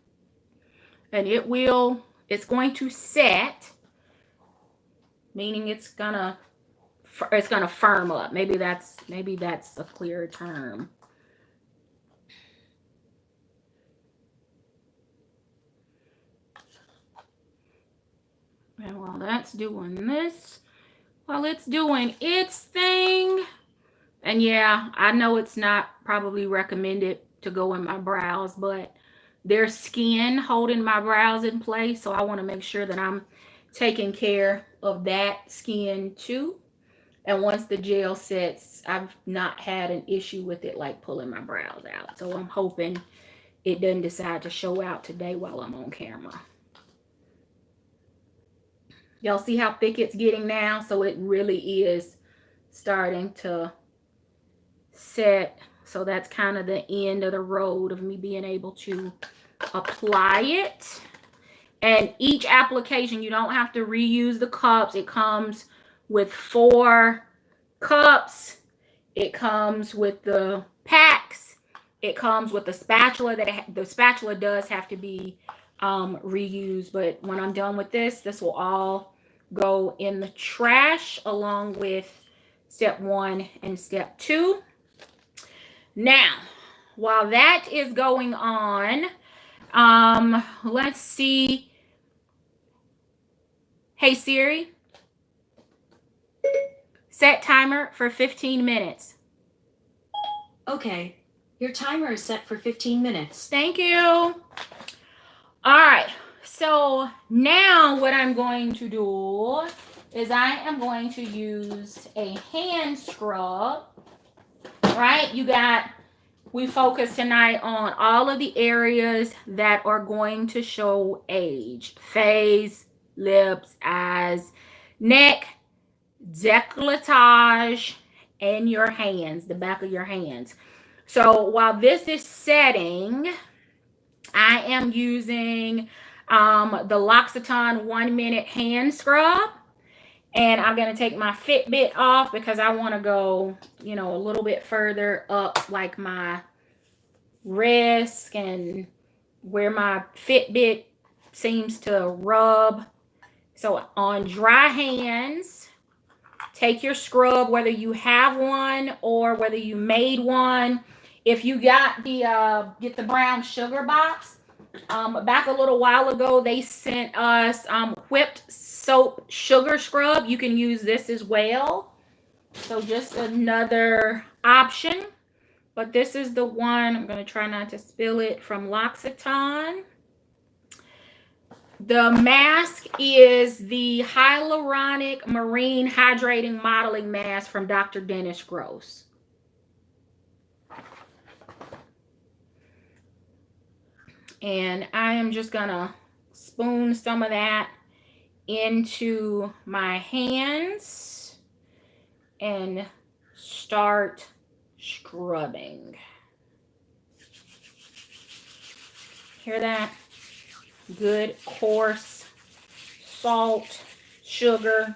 and it's going to set, meaning it's gonna firm up. Maybe that's a clear term. And while that's doing this, while it's doing its thing, and yeah, I know it's not probably recommended to go in my brows, but there's skin holding my brows in place, so I want to make sure that I'm taking care of that skin too. And once the gel sets, I've not had an issue with it like pulling my brows out. So I'm hoping it doesn't decide to show out today while I'm on camera. Y'all see how thick it's getting now? So it really is starting to set. So that's kind of the end of the road of me being able to apply it. And each application, you don't have to reuse the cups. It comes with 4 cups. It comes with the packs. It comes with the spatula. The spatula does have to be reused, but when I'm done with this will all go in the trash along with step 1 and step 2. Now, while that is going on, let's see. Hey Siri, set timer for 15 minutes. Okay, your timer is set for 15 minutes. Thank you. All right, so now what I'm going to do is I am going to use a hand scrub, right? We focus tonight on all of the areas that are going to show age: face, lips, eyes, neck, décolletage, and your hands, the back of your hands. So while this is setting, I am using the L'Occitane 1 minute hand scrub, and I'm going to take my Fitbit off because I want to go, a little bit further up, like my wrist and where my Fitbit seems to rub. So on dry hands, take your scrub, whether you have one or whether you made one. If you got get the brown sugar box, back a little while ago, they sent us whipped soap sugar scrub. You can use this as well. So just another option. But this is the one, I'm going to try not to spill it, from L'Occitane. The mask is the Hyaluronic Marine Hydrating Modeling Mask from Dr. Dennis Gross. And I am just going to spoon some of that into my hands and start scrubbing. Hear that? Good coarse salt, sugar,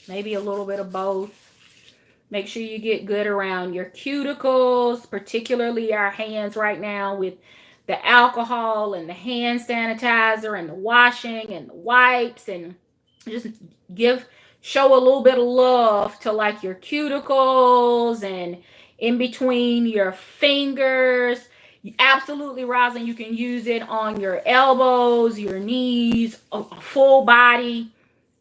maybe a little bit of both. Make sure you get good around your cuticles, particularly our hands right now with the alcohol and the hand sanitizer and the washing and the wipes, and just show a little bit of love to like your cuticles and in between your fingers. Absolutely, Roslyn, you can use it on your elbows, your knees, a full body.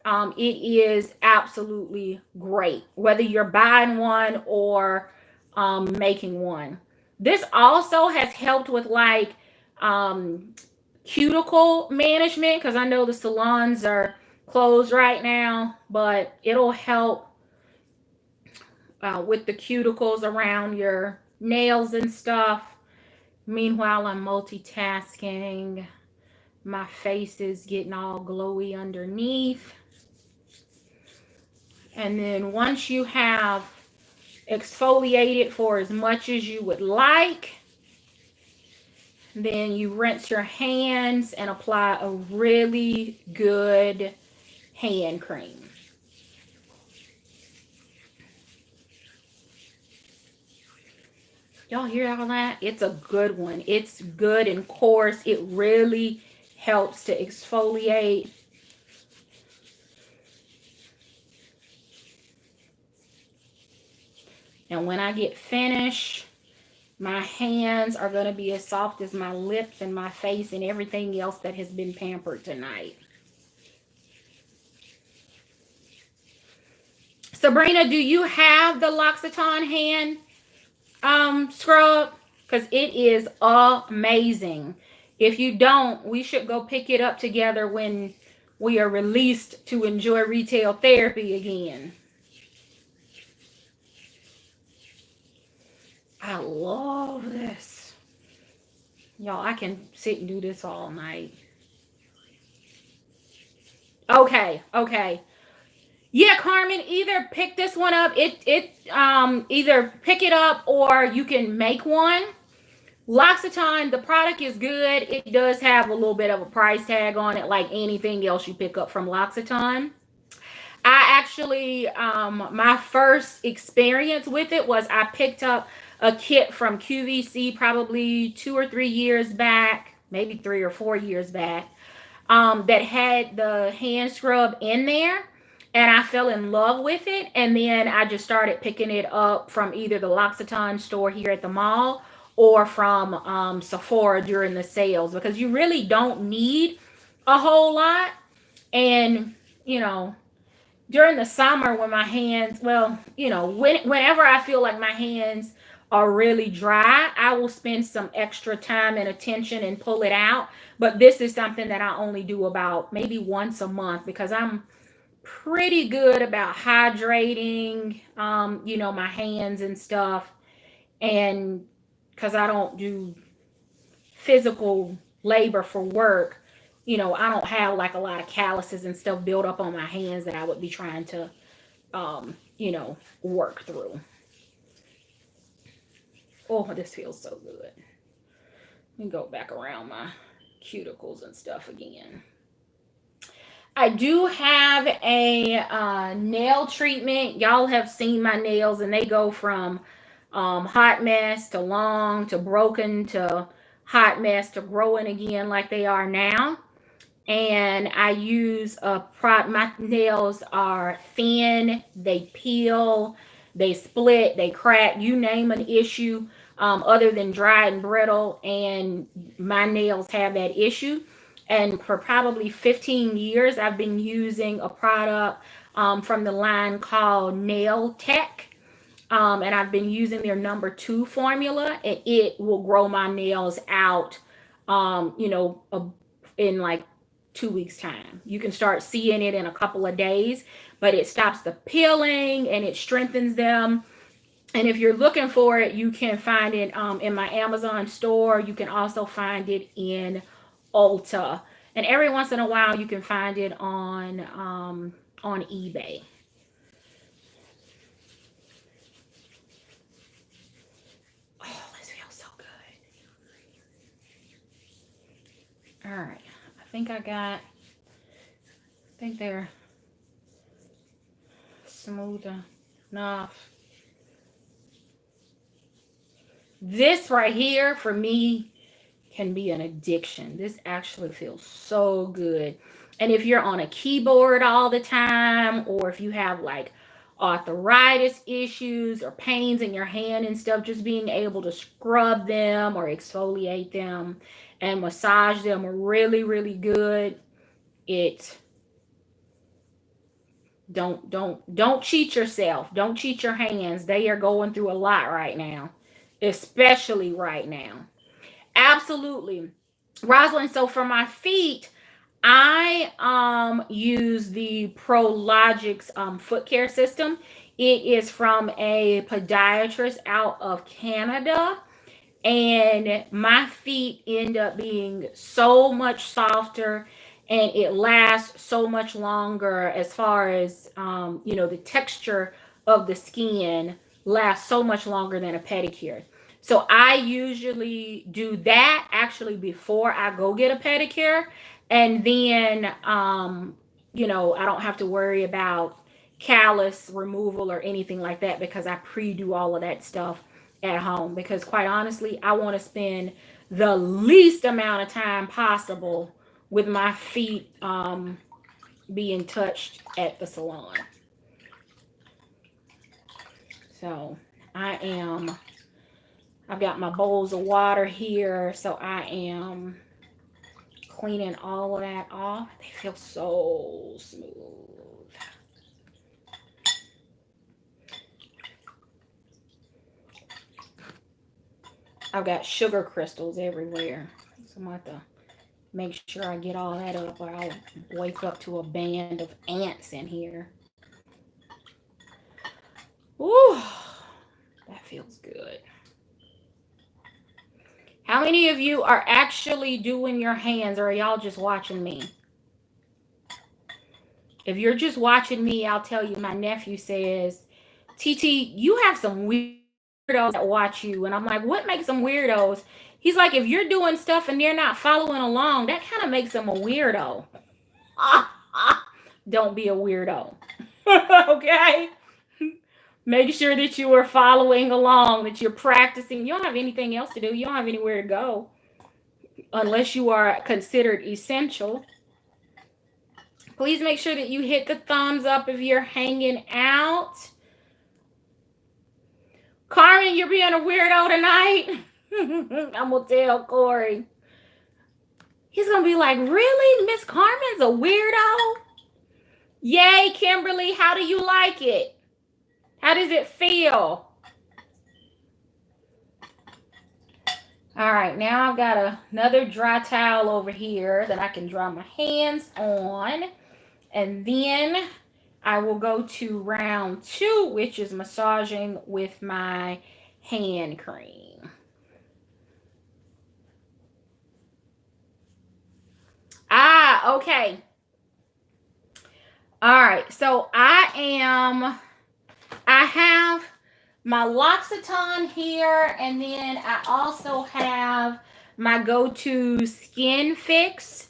It is absolutely great, whether you're buying one or making one. This also has helped with like cuticle management, because I know the salons are closed right now, but it'll help with the cuticles around your nails and stuff. Meanwhile, I'm multitasking. My face is getting all glowy underneath. And then once you have exfoliated for as much as you would like, then you rinse your hands and apply a really good hand cream. Y'all hear all that? It's a good one. It's good and coarse. It really helps to exfoliate. And when I get finished, my hands are going to be as soft as my lips and my face and everything else that has been pampered tonight. Sabrina, do you have the L'Occitane hand scrub? Because it is amazing. If you don't, we should go pick it up together when we are released to enjoy retail therapy again. I love this. Y'all, I can sit and do this all night. Okay. Yeah, Carmen, either pick this one up. Either pick it up or you can make one. L'Occitane, the product is good. It does have a little bit of a price tag on it, like anything else you pick up from L'Occitane. I actually, my first experience with it was I picked up a kit from QVC probably 2 or 3 years back, maybe 3 or 4 years back, that had the hand scrub in there. And I fell in love with it. And then I just started picking it up from either the L'Occitane store here at the mall or from Sephora during the sales, because you really don't need a whole lot. And, you know, during the summer when my hands, well, whenever I feel like my hands are really dry, I will spend some extra time and attention and pull it out. But this is something that I only do about maybe once a month, because I'm pretty good about hydrating, my hands and stuff. And because I don't do physical labor for work, I don't have like a lot of calluses and stuff built up on my hands that I would be trying to, work through. Oh, this feels so good. Let me go back around my cuticles and stuff again. I do have a nail treatment. Y'all have seen my nails, and they go from hot mess to long to broken to hot mess to growing again like they are now. And I use a product. My nails are thin, they peel, they split, they crack, you name an issue, other than dry and brittle, and my nails have that issue. And for probably 15 years, I've been using a product from the line called Nail Tech. And I've been using their number 2 formula, and it will grow my nails out, in like 2 weeks time. You can start seeing it in a couple of days, but it stops the peeling and it strengthens them. And if you're looking for it, you can find it in my Amazon store. You can also find it in Ulta, and every once in a while you can find it on eBay. Oh, this feels so good. All right, I think they're smooth enough. This right here for me can be an addiction. This actually feels so good. And if you're on a keyboard all the time, or if you have like arthritis issues or pains in your hand and stuff, just being able to scrub them or exfoliate them and massage them really, really good. Don't cheat yourself. Don't cheat your hands. They are going through a lot right now, especially right now. Absolutely. Rosalind, so for my feet, I use the ProLogix foot care system. It is from a podiatrist out of Canada, and my feet end up being so much softer, and it lasts so much longer, as far as the texture of the skin lasts so much longer than a pedicure. So I usually do that actually before I go get a pedicure. And then, I don't have to worry about callus removal or anything like that, because I pre-do all of that stuff at home, because quite honestly, I want to spend the least amount of time possible with my feet being touched at the salon. So I've got my bowls of water here, so I am cleaning all of that off. They feel so smooth. I've got sugar crystals everywhere, so I'm going to have to make sure I get all that up, or I'll wake up to a band of ants in here. Ooh, that feels good. How many of you are actually doing your hands, or are y'all just watching me? If you're just watching me, I'll tell you, my nephew says, TT, you have some weirdos that watch you. And I'm like, what makes them weirdos? He's like, if you're doing stuff and they're not following along, that kind of makes them a weirdo. Don't be a weirdo. Okay? Make sure that you are following along, that you're practicing. You don't have anything else to do. You don't have anywhere to go unless you are considered essential. Please make sure that you hit the thumbs up if you're hanging out. Carmen, you're being a weirdo tonight. I'm going to tell Corey. He's going to be like, really? Miss Carmen's a weirdo? Yay, Kimberly. How do you like it? How does it feel? All right, now I've got another dry towel over here that I can dry my hands on. And then I will go to round 2, which is massaging with my hand cream. Okay. All right, so I have my L'Occitane here, and then I also have my go-to Skin Fix.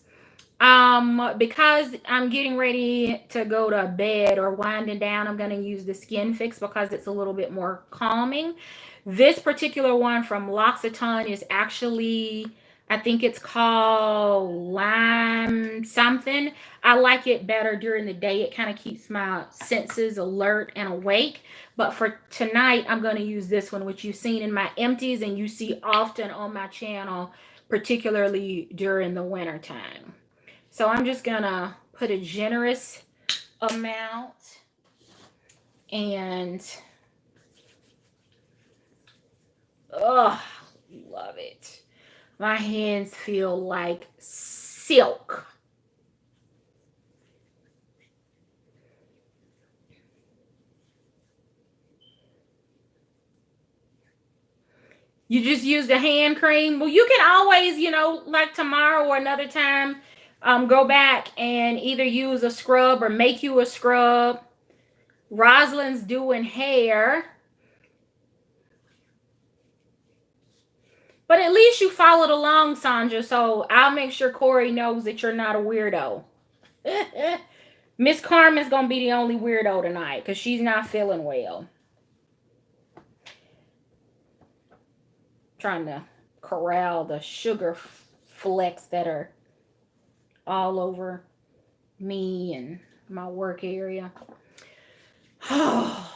Because I'm getting ready to go to bed or winding down, I'm going to use the Skin Fix because it's a little bit more calming. This particular one from L'Occitane is actually, I think it's called Lime something. I like it better during the day. It kind of keeps my senses alert and awake. But for tonight, I'm going to use this one, which you've seen in my empties and you see often on my channel, particularly during the winter time. So I'm just going to put a generous amount, and love it. My hands feel like silk. You just use the hand cream. Well, you can always, like tomorrow or another time, go back and either use a scrub or make you a scrub. Rosalind's doing hair. But at least you followed along, Sandra, so I'll make sure Corey knows that you're not a weirdo. Miss Carmen's going to be the only weirdo tonight because she's not feeling well. Trying to corral the sugar flecks that are all over me and my work area. Oh,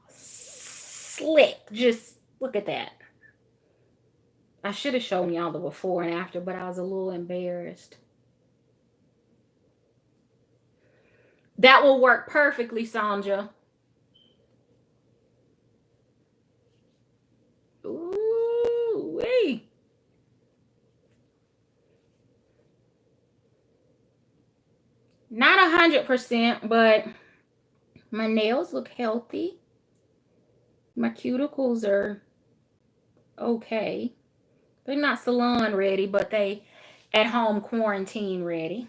slick. Just look at that. I should have shown y'all the before and after, but I was a little embarrassed. That will work perfectly, Sandra. Ooh, wee. Not 100%, but my nails look healthy. My cuticles are okay. They're not salon ready, but they at home quarantine ready.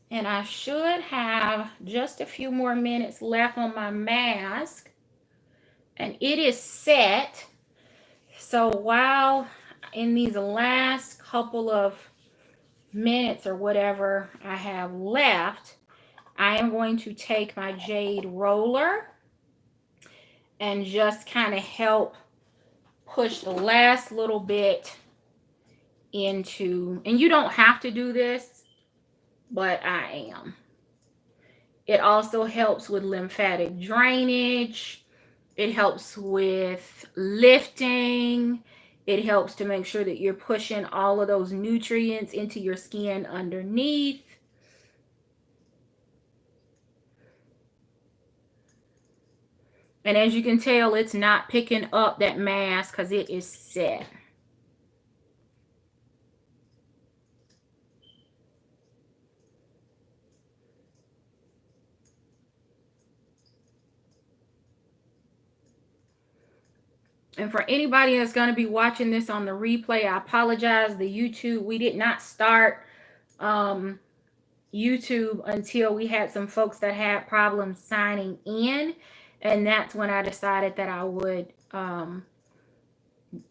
And I should have just a few more minutes left on my mask. And it is set. So while in these last couple of minutes or whatever I have left, I am going to take my jade roller and just kind of help push the last little bit into, and you don't have to do this, but I am. It also helps with lymphatic drainage. It helps with lifting. It helps to make sure that you're pushing all of those nutrients into your skin underneath. And as you can tell, it's not picking up that mask because it is set. And for anybody that's going to be watching this on the replay, I apologize. The YouTube, we did not start YouTube until we had some folks that had problems signing in. And that's when I decided that I would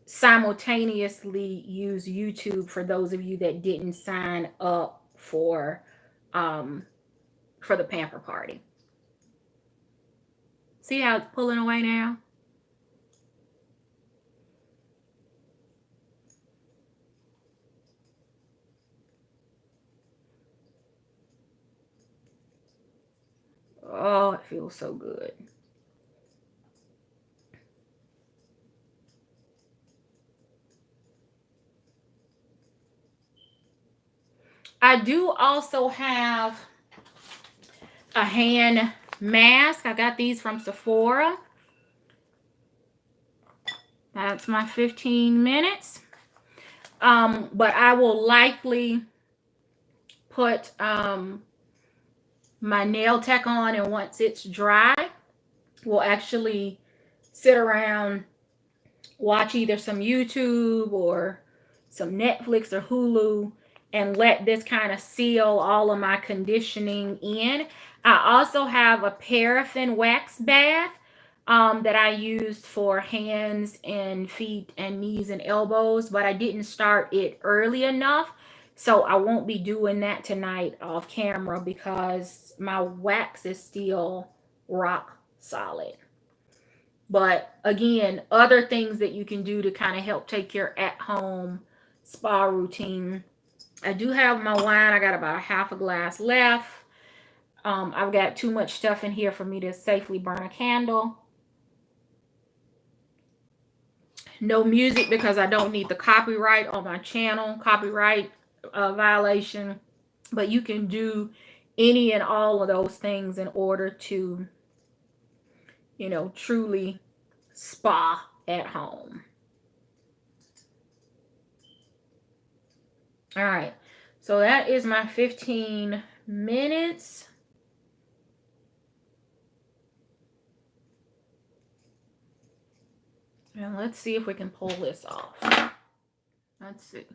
simultaneously use YouTube for those of you that didn't sign up for the Pamper party. See how it's pulling away now? Oh, it feels so good. I do also have a hand mask. I got these from Sephora. That's my 15 minutes. But I will likely put my nail tech on, and once it's dry, we'll actually sit around, watch either some YouTube or some Netflix or Hulu, and let this kind of seal all of my conditioning in. I also have a paraffin wax bath that I used for hands and feet and knees and elbows, but I didn't start it early enough. So I won't be doing that tonight off camera because my wax is still rock solid. But again, other things that you can do to kind of help take your at-home spa routine. I do have my wine. I got about a half a glass left. I've got too much stuff in here for me to safely burn a candle. No music because I don't need the copyright on my channel, copyright violation. But you can do any and all of those things in order to, you know, truly spa at home. All right, so that is my 15 minutes. And let's see if we can pull this off. Let's see.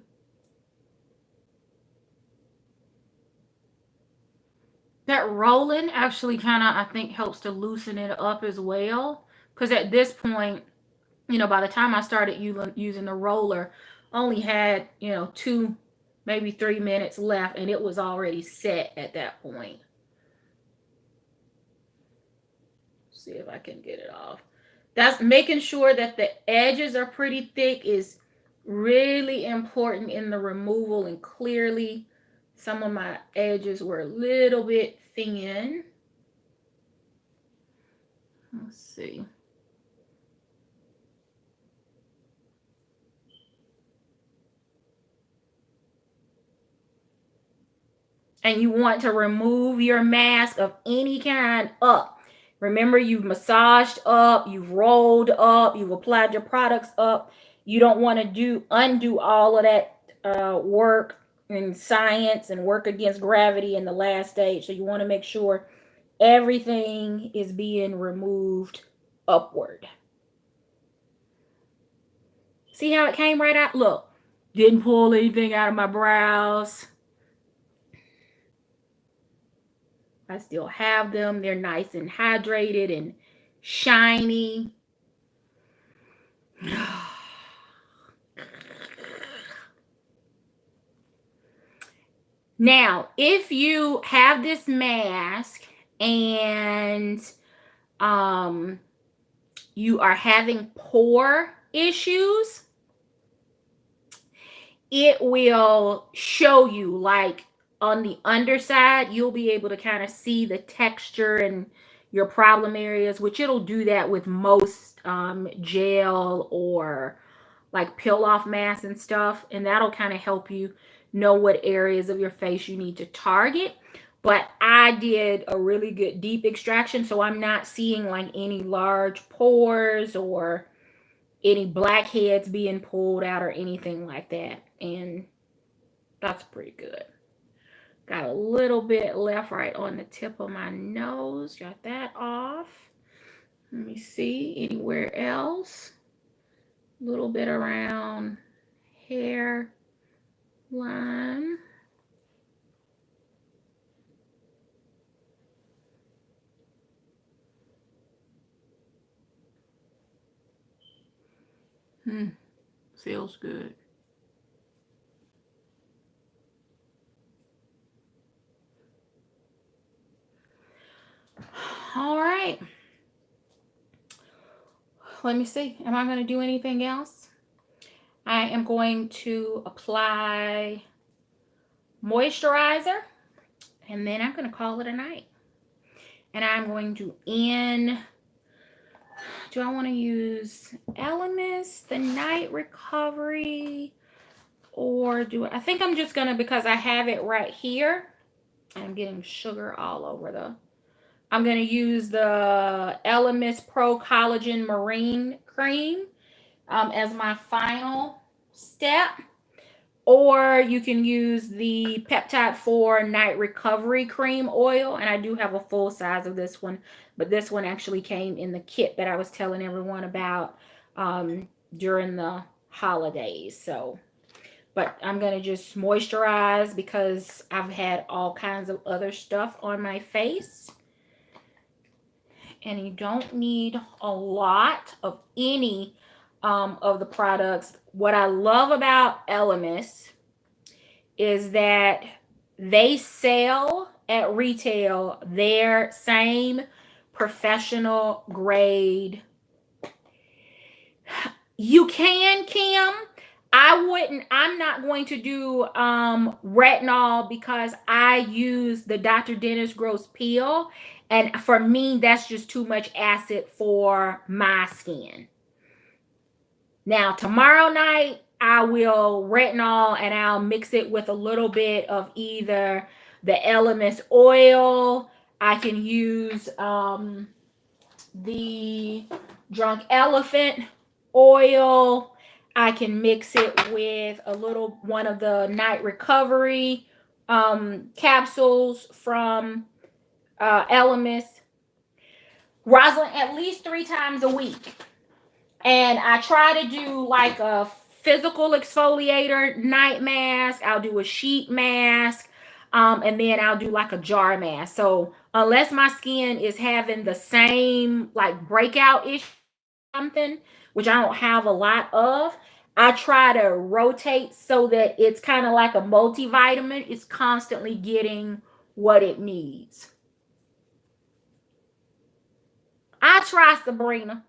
That rolling actually kind of, I think, helps to loosen it up as well. Because at this point, you know, by the time I started using the roller, only had, you know, 2, maybe 3 minutes left, and it was already set at that point. See if I can get it off. That's making sure that the edges are pretty thick is really important in the removal. And clearly, some of my edges were a little bit thin. Let's see. And you want to remove your mask of any kind up. Remember, you've massaged up, you've rolled up, you've applied your products up. You don't want to undo all of that work and science and work against gravity in the last stage. So you want to make sure everything is being removed upward. See how it came right out? Look, didn't pull anything out of my brows. I still have them. They're nice and hydrated and shiny. Now, if you have this mask and you are having pore issues, it will show you, like on the underside, you'll be able to kind of see the texture and your problem areas, which it'll do that with most gel or like peel off masks and stuff. And that'll kind of help you know what areas of your face you need to target. But I did a really good deep extraction, so I'm not seeing like any large pores or any blackheads being pulled out or anything like that. And that's pretty good. Got a little bit left right on the tip of my nose. Got that off. Let me see. Anywhere else? A little bit around hair line. Feels good. All right. Let me see. Am I going to do anything else? I am going to apply moisturizer, and then I'm going to call it a night. And I'm going to end. Do I want to use Elemis, the night recovery, or I think I'm just going to, because I have it right here. I'm getting sugar all over I'm going to use the Elemis Pro Collagen Marine Cream as my final step. Or you can use the Peptide 4 Night Recovery Cream Oil. And I do have a full size of this one. But this one actually came in the kit that I was telling everyone about during the holidays. So, but I'm going to just moisturize because I've had all kinds of other stuff on my face. And you don't need a lot of any of the products. What I love about Elemis is that they sell at retail their same professional grade. You can, Kim. I'm not going to do retinol because I use the Dr. Dennis Gross Peel. And for me, that's just too much acid for my skin. Now, tomorrow night, I will retinol and I'll mix it with a little bit of either the Elemis oil. I can use the Drunk Elephant oil. I can mix it with one of the night recovery capsules from Elemis. Rosalind, at least 3 times a week. And I try to do like a physical exfoliator night mask. I'll do a sheet mask. And then I'll do like a jar mask. So unless my skin is having the same like breakout issue something, which I don't have a lot of, I try to rotate so that it's kind of like a multivitamin. It's constantly getting what it needs. I try, Sabrina.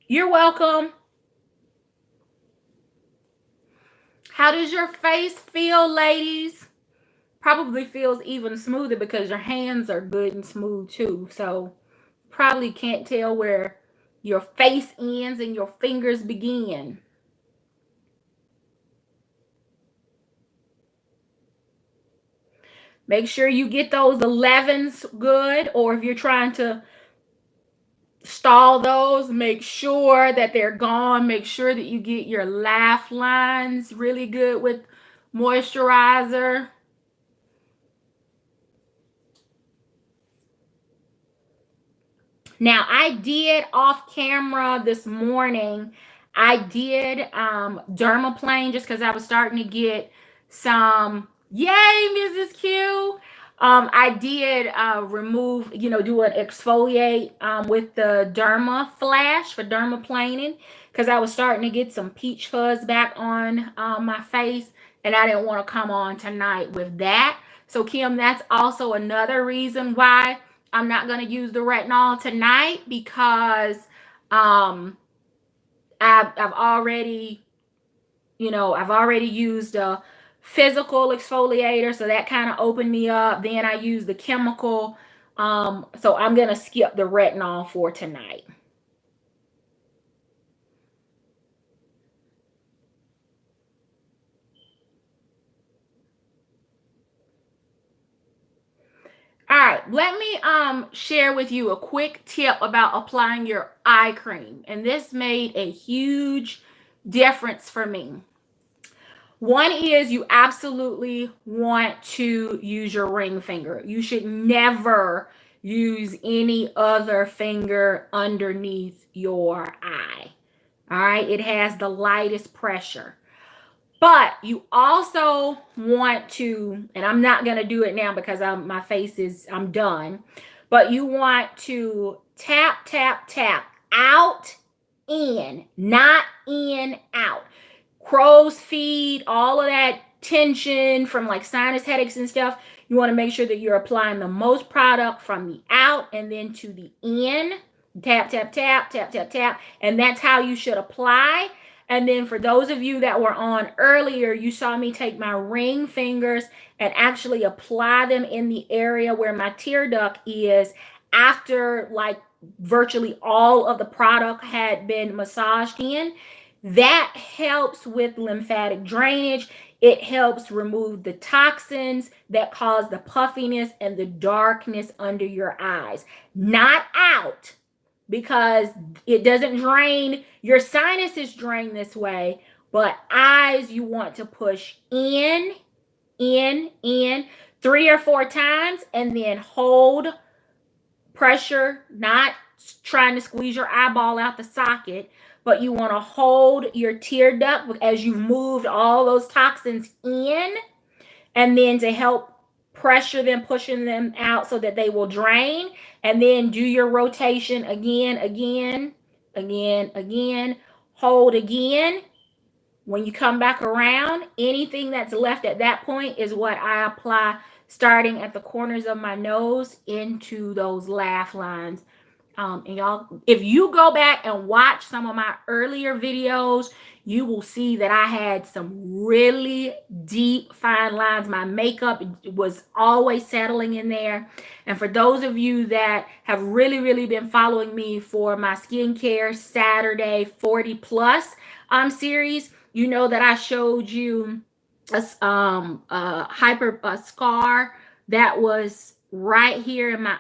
You're welcome. How does your face feel, ladies? Probably feels even smoother because your hands are good and smooth too. So probably can't tell where your face ends and your fingers begin. Make sure you get those 11s good, or if you're trying to stall those, make sure that they're gone. Make sure that you get your laugh lines really good with moisturizer. Now, I did off camera this morning, I did dermaplane just because I was starting to get some, yay, Mrs. Q. I did remove, do an exfoliate with the Derma Flash for dermaplaning because I was starting to get some peach fuzz back on my face, and I didn't want to come on tonight with that. So Kim, that's also another reason why I'm not going to use the retinol tonight, because I've already, I've already used a physical exfoliator, so that kind of opened me up. Then I used the chemical. So I'm going to skip the retinol for tonight. All right, let me share with you a quick tip about applying your eye cream. And this made a huge difference for me. One is you absolutely want to use your ring finger. You should never use any other finger underneath your eye. All right, it has the lightest pressure. But you also want to, and I'm not going to do it now because my face is, I'm done. But you want to tap, tap, tap, out, in, not in, out. Crow's feet, all of that tension from like sinus headaches and stuff. You want to make sure that you're applying the most product from the out and then to the in. Tap, tap, tap, tap, tap, tap. And that's how you should apply. And then for those of you that were on earlier, you saw me take my ring fingers and actually apply them in the area where my tear duct is after like virtually all of the product had been massaged in. That helps with lymphatic drainage. It helps remove the toxins that cause the puffiness and the darkness under your eyes. Not out, because it doesn't drain. Your sinuses drain this way, but eyes, you want to push in, 3 or 4 times, and then hold pressure, not trying to squeeze your eyeball out the socket, but you want to hold your tear duct as you've moved all those toxins in, and then to help pressure them, pushing them out so that they will drain. And then do your rotation again, hold again. When you come back around, anything that's left at that point is what I apply, starting at the corners of my nose into those laugh lines. And y'all, if you go back and watch some of my earlier videos, you will see that I had some really deep, fine lines. My makeup was always settling in there. And for those of you that have really, really been following me for my skincare Saturday 40 plus series, you know that I showed you a scar that was right here in my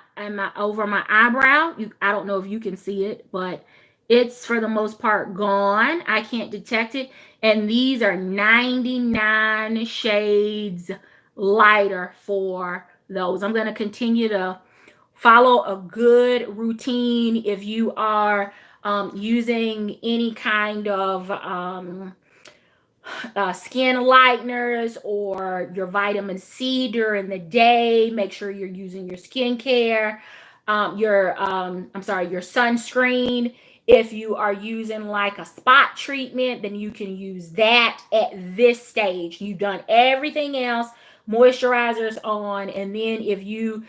over my eyebrow. I don't know if you can see it, but it's for the most part gone. I can't detect it. And these are 99 shades lighter for those. I'm going to continue to follow a good routine. If you are using any kind of skin lighteners or your vitamin C during the day, make sure you're using your skincare, your sunscreen. If you are using like a spot treatment, then you can use that at this stage. You've done everything else, moisturizers on, and then if you've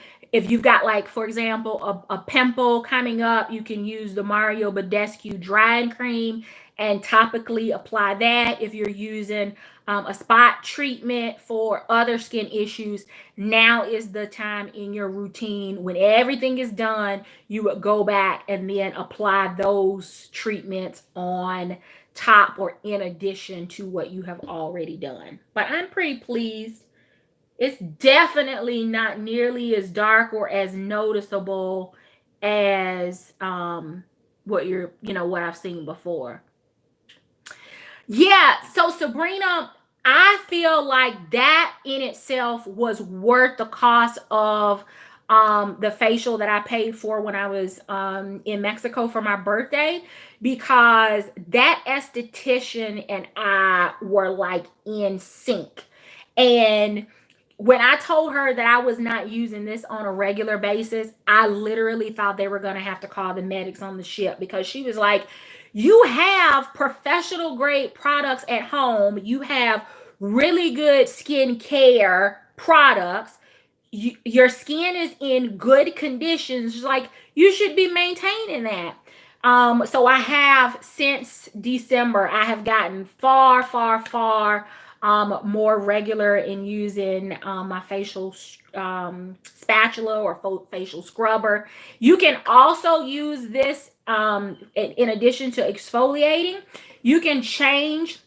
got, like, for example, a pimple coming up, you can use the Mario Badescu drying cream and topically apply that. If you're using a spot treatment for other skin issues, now is the time in your routine when everything is done, you would go back and then apply those treatments on top or in addition to what you have already done. But I'm pretty pleased. It's definitely not nearly as dark or as noticeable as what I've seen before. Yeah, so Sabrina, I feel like that in itself was worth the cost of the facial that I paid for when I was in Mexico for my birthday, because that esthetician and I were like in sync. And when I told her that I was not using this on a regular basis, I literally thought they were going to have to call the medics on the ship, because she was like, You have professional grade products at home. You have really good skincare products. Your skin is in good conditions. Like, you should be maintaining that. So I have, since December, I have gotten far more regular in using my facial spatula or facial scrubber. You can also use this in addition to exfoliating. You can change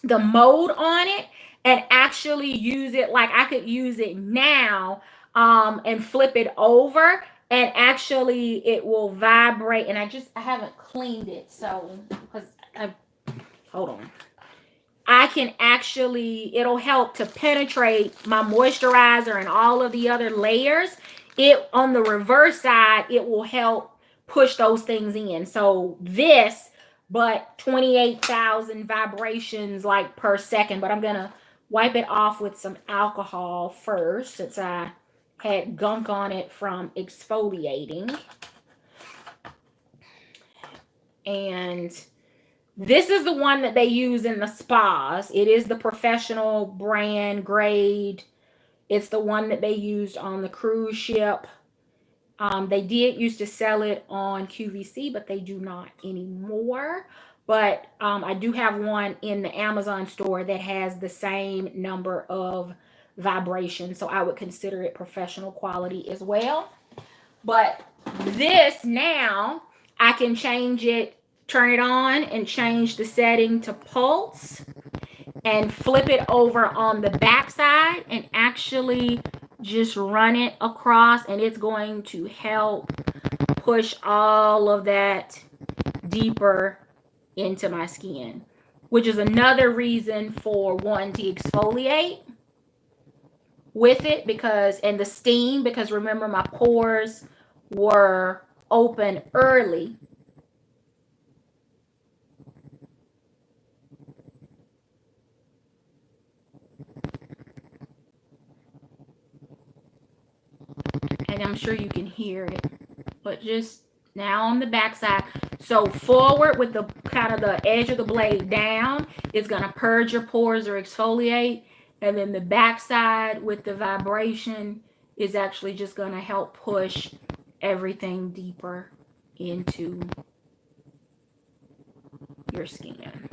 the mode on it and actually use it. Like, I could use it now and flip it over, and actually it will vibrate. And I haven't cleaned it, so because I hold on. I can actually, it'll help to penetrate my moisturizer and all of the other layers. It, on the reverse side, it will help push those things in. So this, but 28,000 vibrations like per second. But I'm gonna wipe it off with some alcohol first, since I had gunk on it from exfoliating. And this is the one that they use in the spas. It is the professional brand grade. It's the one that they used on the cruise ship. They did used to sell it on QVC, but they do not anymore. But I do have one in the Amazon store that has the same number of vibrations. So I would consider it professional quality as well. But this, now I can change it, turn it on and change the setting to pulse, and flip it over on the back side and actually just run it across, and it's going to help push all of that deeper into my skin, which is another reason for wanting to exfoliate with it, because, and the steam, because remember, my pores were open early. And I'm sure you can hear it, but just now on the back side. So forward with the kind of the edge of the blade down, it's going to purge your pores or exfoliate. And then the back side with the vibration is actually just going to help push everything deeper into your skin.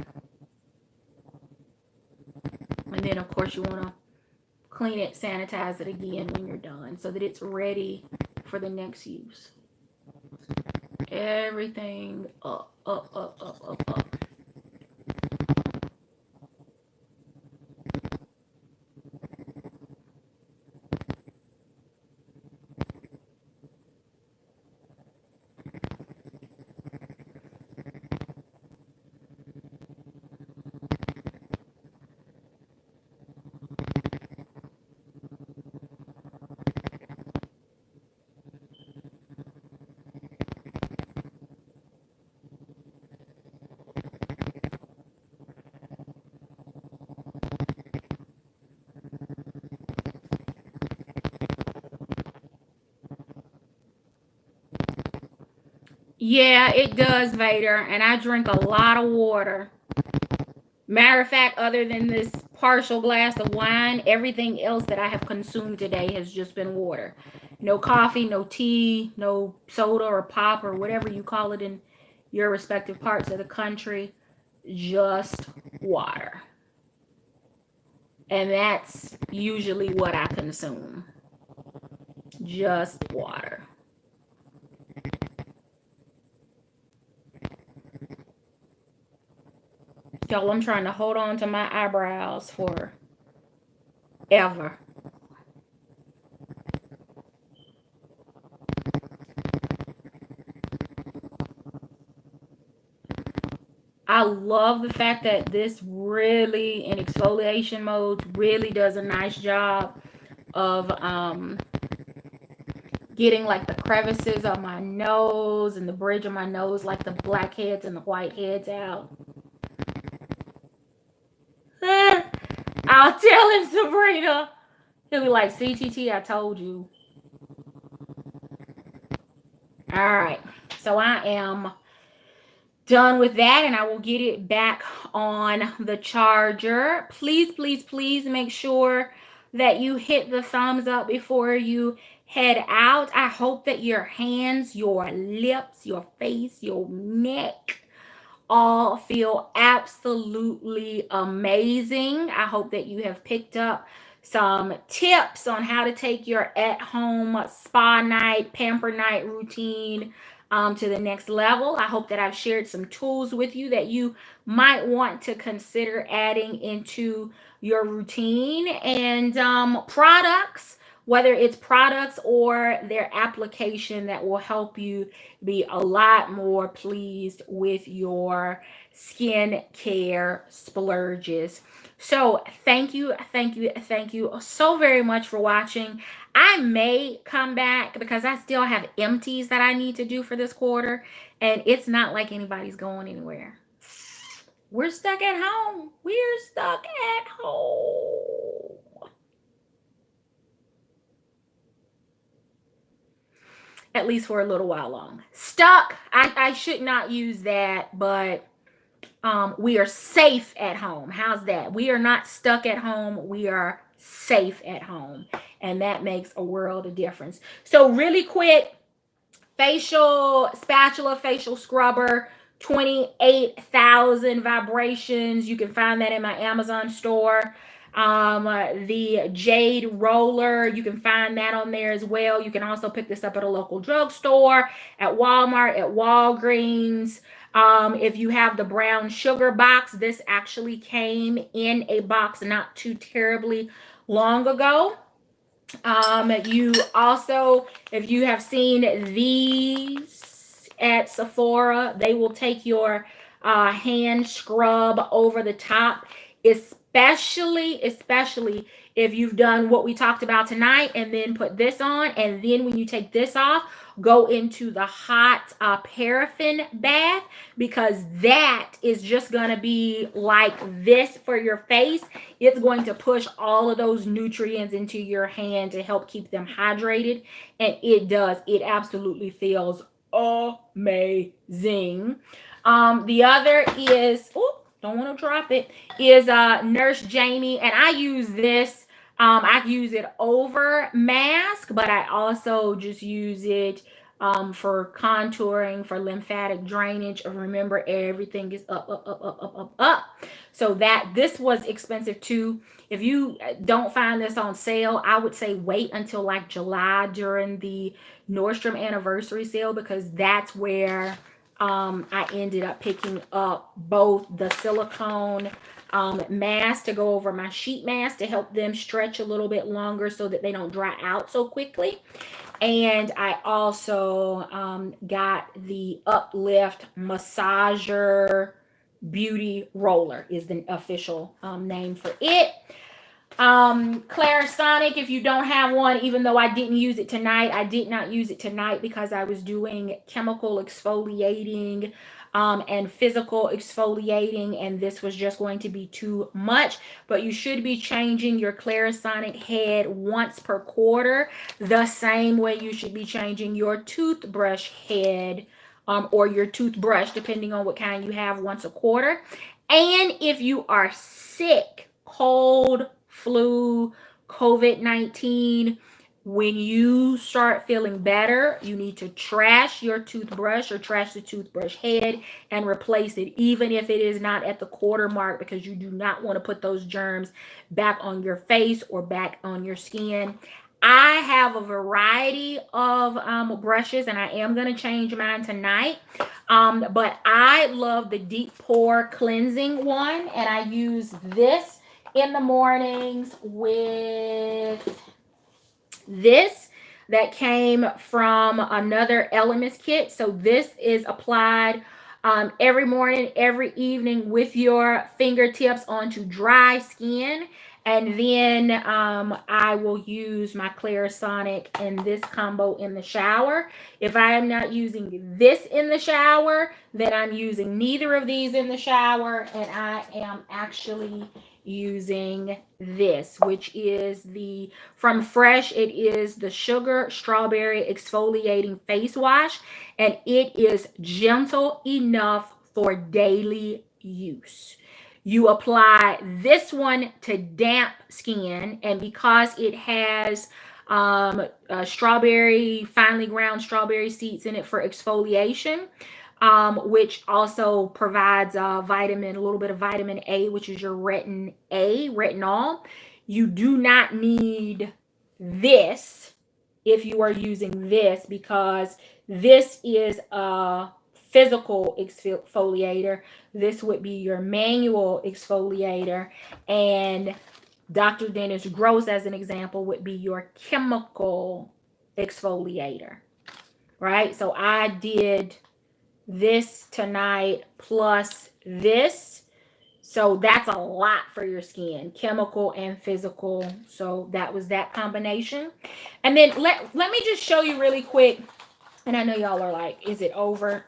And then of course you want to clean it, sanitize it again when you're done, so that it's ready for the next use. Everything up. Yeah, it does, Vader. And I drink a lot of water. Matter of fact, other than this partial glass of wine, everything else that I have consumed today has just been water. No coffee, no tea, no soda or pop or whatever you call it in your respective parts of the country. Just water. And that's usually what I consume. Just water. Y'all, I'm trying to hold on to my eyebrows for ever. I love the fact that this really, in exfoliation mode, really does a nice job of getting like the crevices of my nose and the bridge of my nose, like the blackheads and the whiteheads out. I'll tell him, Sabrina. He'll be like, CTT, I told you. All right. So I am done with that, and I will get it back on the charger. Please, please, please make sure that you hit the thumbs up before you head out. I hope that your hands, your lips, your face, your neck all feel absolutely amazing. I hope that you have picked up some tips on how to take your at-home spa night, pamper night routine to the next level. I hope that I've shared some tools with you that you might want to consider adding into your routine, and products, whether it's products or their application, that will help you be a lot more pleased with your skincare splurges. So thank you so very much for watching. I may come back because I still have empties that I need to do for this quarter, and it's not like anybody's going anywhere. We're stuck at home. We're stuck at home. At least for a little while long. Stuck, I should not use that, but we are safe at home. How's that? We are not stuck at home. We are safe at home. And that makes a world of difference. So really quick, facial spatula, facial scrubber, 28,000 vibrations. You can find that in my Amazon store. The jade roller, you can find that on there as well. You can also pick this up at a local drugstore, at Walmart, at Walgreens. If you have the brown sugar box, this actually came in a box not too terribly long ago. You also, if you have seen these at Sephora, they will take your hand scrub over the top, especially if you've done what we talked about tonight and then put this on, and then when you take this off, go into the hot paraffin bath, because that is just going to be like this for your face. It's going to push all of those nutrients into your hand to help keep them hydrated, and it does. It absolutely feels amazing. The other is, don't want to drop it, is Nurse Jamie, and I use this. I use it over mask, but I also just use it for contouring, for lymphatic drainage. Remember, everything is up. So this was expensive too. If you don't find this on sale, I would say wait until like July during the Nordstrom anniversary sale, because that's where I ended up picking up both the silicone mask to go over my sheet mask to help them stretch a little bit longer so that they don't dry out so quickly. And I also got the Uplift Massager Beauty Roller is the official name for it. Clarisonic, if you don't have one, even though I didn't use it tonight, I did not use it tonight because I was doing chemical exfoliating and physical exfoliating, and this was just going to be too much. But you should be changing your Clarisonic head once per quarter, the same way you should be changing your toothbrush head or your toothbrush, depending on what kind you have, once a quarter. And if you are sick, cold, flu, COVID-19, when you start feeling better, you need to trash your toothbrush or trash the toothbrush head and replace it, even if it is not at the quarter mark, because you do not want to put those germs back on your face or back on your skin. I have a variety of brushes, and I am going to change mine tonight. But I love the deep pore cleansing one, and I use this in the mornings with this that came from another Elements kit. So this is applied every morning, every evening with your fingertips onto dry skin. And then I will use my Clarisonic and this combo in the shower. If I am not using this in the shower, then I'm using neither of these in the shower, and I am actually using this, which is the from Fresh. It is the Sugar Strawberry Exfoliating Face Wash, and it is gentle enough for daily use. You apply this one to damp skin, and because it has strawberry, finely ground strawberry seeds in it for exfoliation, which also provides a little bit of vitamin A, which is your retinol. You do not need this if you are using this, because this is a physical exfoliator. This would be your manual exfoliator, and Dr. Dennis Gross, as an example, would be your chemical exfoliator, right? So I did this tonight plus this. So that's a lot for your skin, chemical and physical. So that was that combination. And then let me just show you really quick. And I know y'all are like, is it over?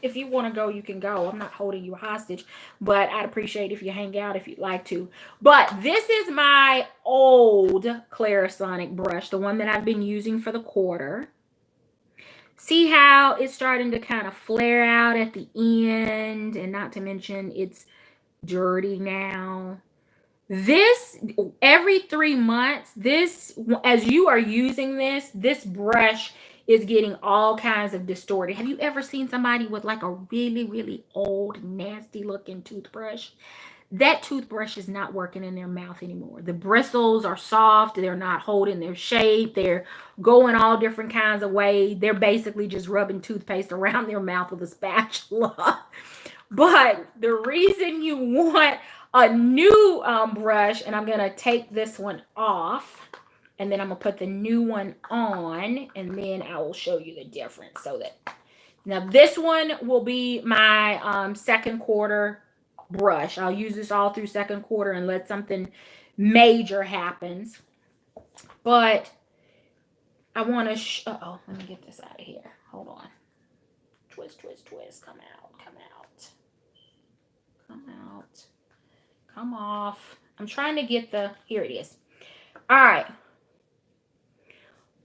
If you want to go, you can go. I'm not holding you hostage, but I'd appreciate if you hang out if you'd like to. But this is my old Clarisonic brush, the one that I've been using for the quarter. See how it's starting to kind of flare out at the end, and not to mention it's dirty now. This, every 3 months, this, as you are using this brush is getting all kinds of distorted. Have you ever seen somebody with like a really, really old, nasty looking toothbrush? That toothbrush is not working in their mouth anymore. The bristles are soft. They're not holding their shape. They're going all different kinds of ways. They're basically just rubbing toothpaste around their mouth with a spatula. But the reason you want a new brush, and I'm going to take this one off, and then I'm going to put the new one on, and then I will show you the difference. So that now this one will be my second quarter brush. I'll use this all through second quarter unless something major happens. But I want to let me get this out of here. Hold on. Twist, twist, twist. Come out, come out. Come out. Come off. I'm trying to get here it is. All right.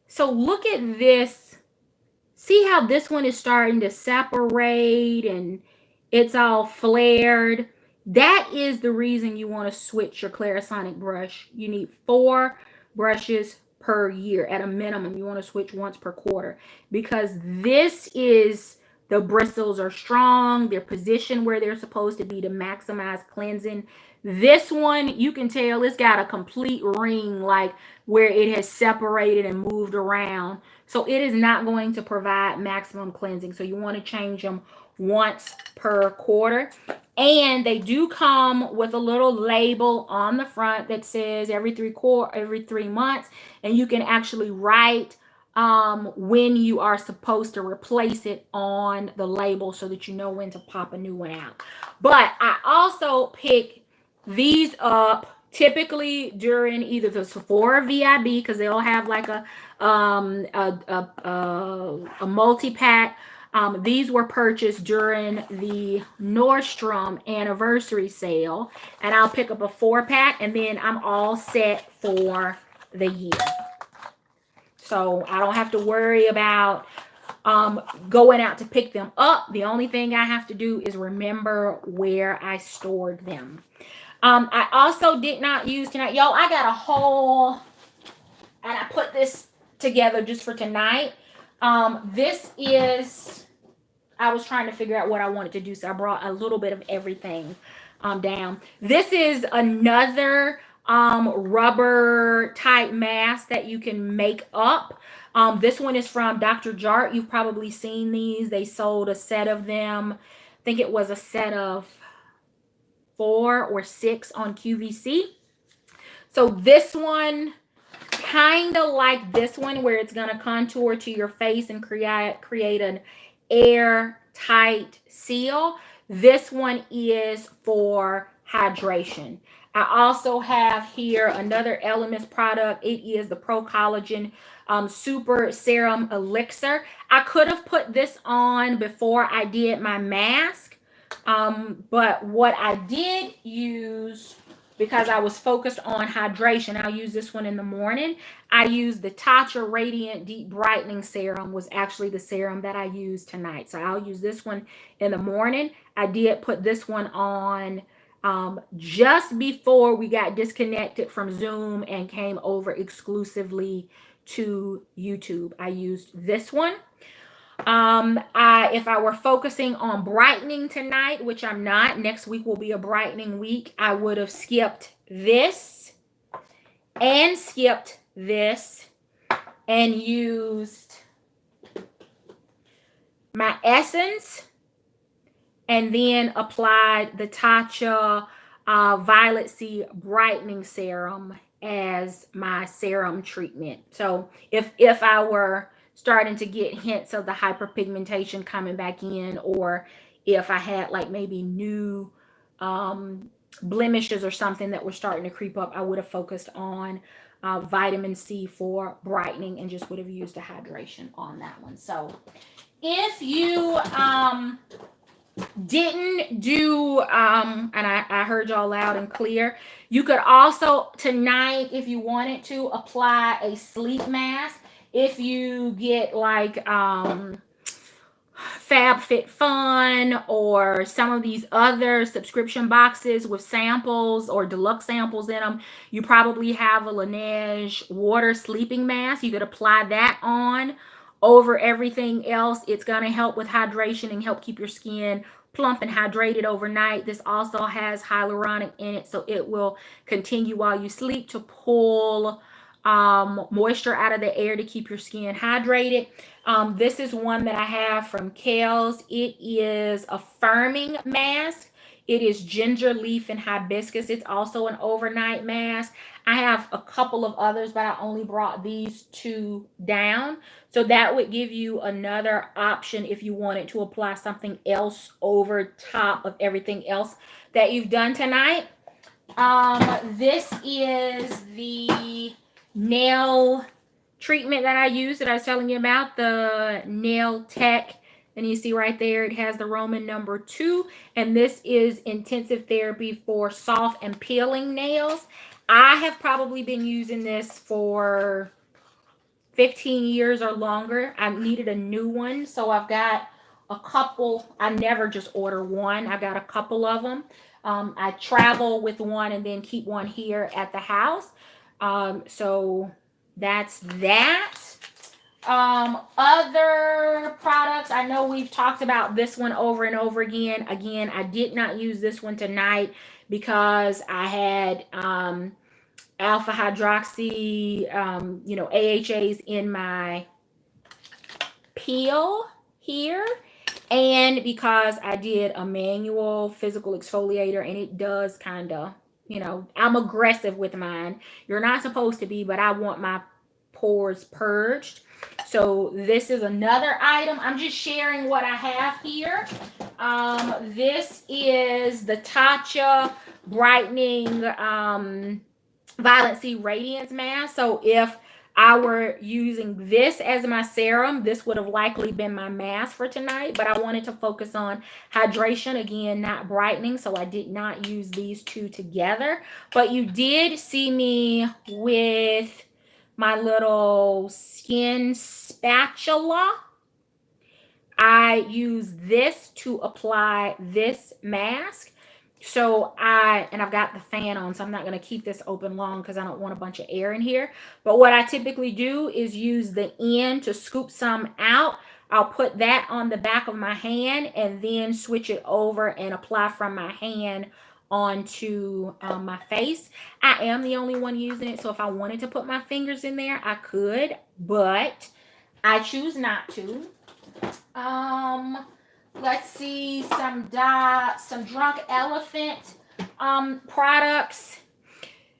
So look at this. See how this one is starting to separate and it's all flared. That is the reason you want to switch your Clarisonic brush. You need 4 brushes per year at a minimum. You want to switch once per quarter, because this is, the bristles are strong. They're positioned where they're supposed to be to maximize cleansing. This one, you can tell it's got a complete ring, like where it has separated and moved around. So it is not going to provide maximum cleansing. So you want to change them once per quarter. And they do come with a little label on the front that says every 3 months. And you can actually write when you are supposed to replace it on the label so that you know when to pop a new one out. But I also pick these up typically during either the Sephora VIB, because they'll have like a multi-pack. These were purchased during the Nordstrom anniversary sale, and I'll pick up a 4-pack, and then I'm all set for the year. So I don't have to worry about going out to pick them up. The only thing I have to do is remember where I stored them. I also did not use tonight. Y'all, I got a whole, and I put this together just for tonight. This is, I was trying to figure out what I wanted to do, so I brought a little bit of everything down. This is another rubber type mask that you can make up. This one is from Dr. Jart. You've probably seen these. They sold a set of them. I think it was a set of 4 or 6 on QVC. So this one, kind of like this one, where it's going to contour to your face and create an airtight seal. This one is for hydration. I also have here another Elements product. It is the Pro Collagen Super Serum Elixir. I could have put this on before I did my mask. But what I did use because I was focused on hydration. I'll use this one in the morning. I used the Tatcha Radiant Deep Brightening Serum was actually the serum that I used tonight. So I'll use this one in the morning. I did put this one on just before we got disconnected from Zoom and came over exclusively to YouTube. I used this one. If I were focusing on brightening tonight, which I'm not, next week will be a brightening week, I would have skipped this and skipped this and used my essence and then applied the Tatcha Violet Sea Brightening Serum as my serum treatment. So if I were starting to get hints of the hyperpigmentation coming back in, or if I had like maybe new blemishes or something that were starting to creep up, I would have focused on vitamin C for brightening and just would have used the hydration on that one. So if you didn't do and I heard y'all loud and clear, you could also tonight, if you wanted to, apply a sleep mask. If you get like FabFitFun or some of these other subscription boxes with samples or deluxe samples in them, you probably have a Laneige water sleeping mask. You could apply that on over everything else. It's going to help with hydration and help keep your skin plump and hydrated overnight. This also has hyaluronic in it, so it will continue while you sleep to pull moisture out of the air to keep your skin hydrated. This is one that I have from Kiehl's. It is a firming mask. It is ginger leaf and hibiscus. It's also an overnight mask. I have a couple of others, but I only brought these two down. So that would give you another option if you wanted to apply something else over top of everything else that you've done tonight. This is the nail treatment that I use that I was telling you about, the Nail Tech. And you see right there, it has the Roman number 2. And this is intensive therapy for soft and peeling nails. I have probably been using this for 15 years or longer. I needed a new one. So I've got a couple. I never just order one. I got a couple of them. I travel with one and then keep one here at the house. So that's that. Other products, I know we've talked about this one over and over again. Again, I did not use this one tonight because I had alpha hydroxy, AHAs in my peel here, and because I did a manual physical exfoliator, and it does kind of, I'm aggressive with mine. You're not supposed to be, but I want my pores purged. So this is another item. I'm just sharing what I have here. This is the Tatcha Brightening Violet Sea Radiance Mask. So if I were using this as my serum, this would have likely been my mask for tonight, but I wanted to focus on hydration again, not brightening, so I did not use these two together. But you did see me with my little skin spatula. I use this to apply this mask. So I've got the fan on, so I'm not going to keep this open long because I don't want a bunch of air in here. But what I typically do is use the end to scoop some out. I'll put that on the back of my hand and then switch it over and apply from my hand onto my face. I am the only one using it, so if I wanted to put my fingers in there, I could, but I choose not to. Let's see, some Drunk Elephant products.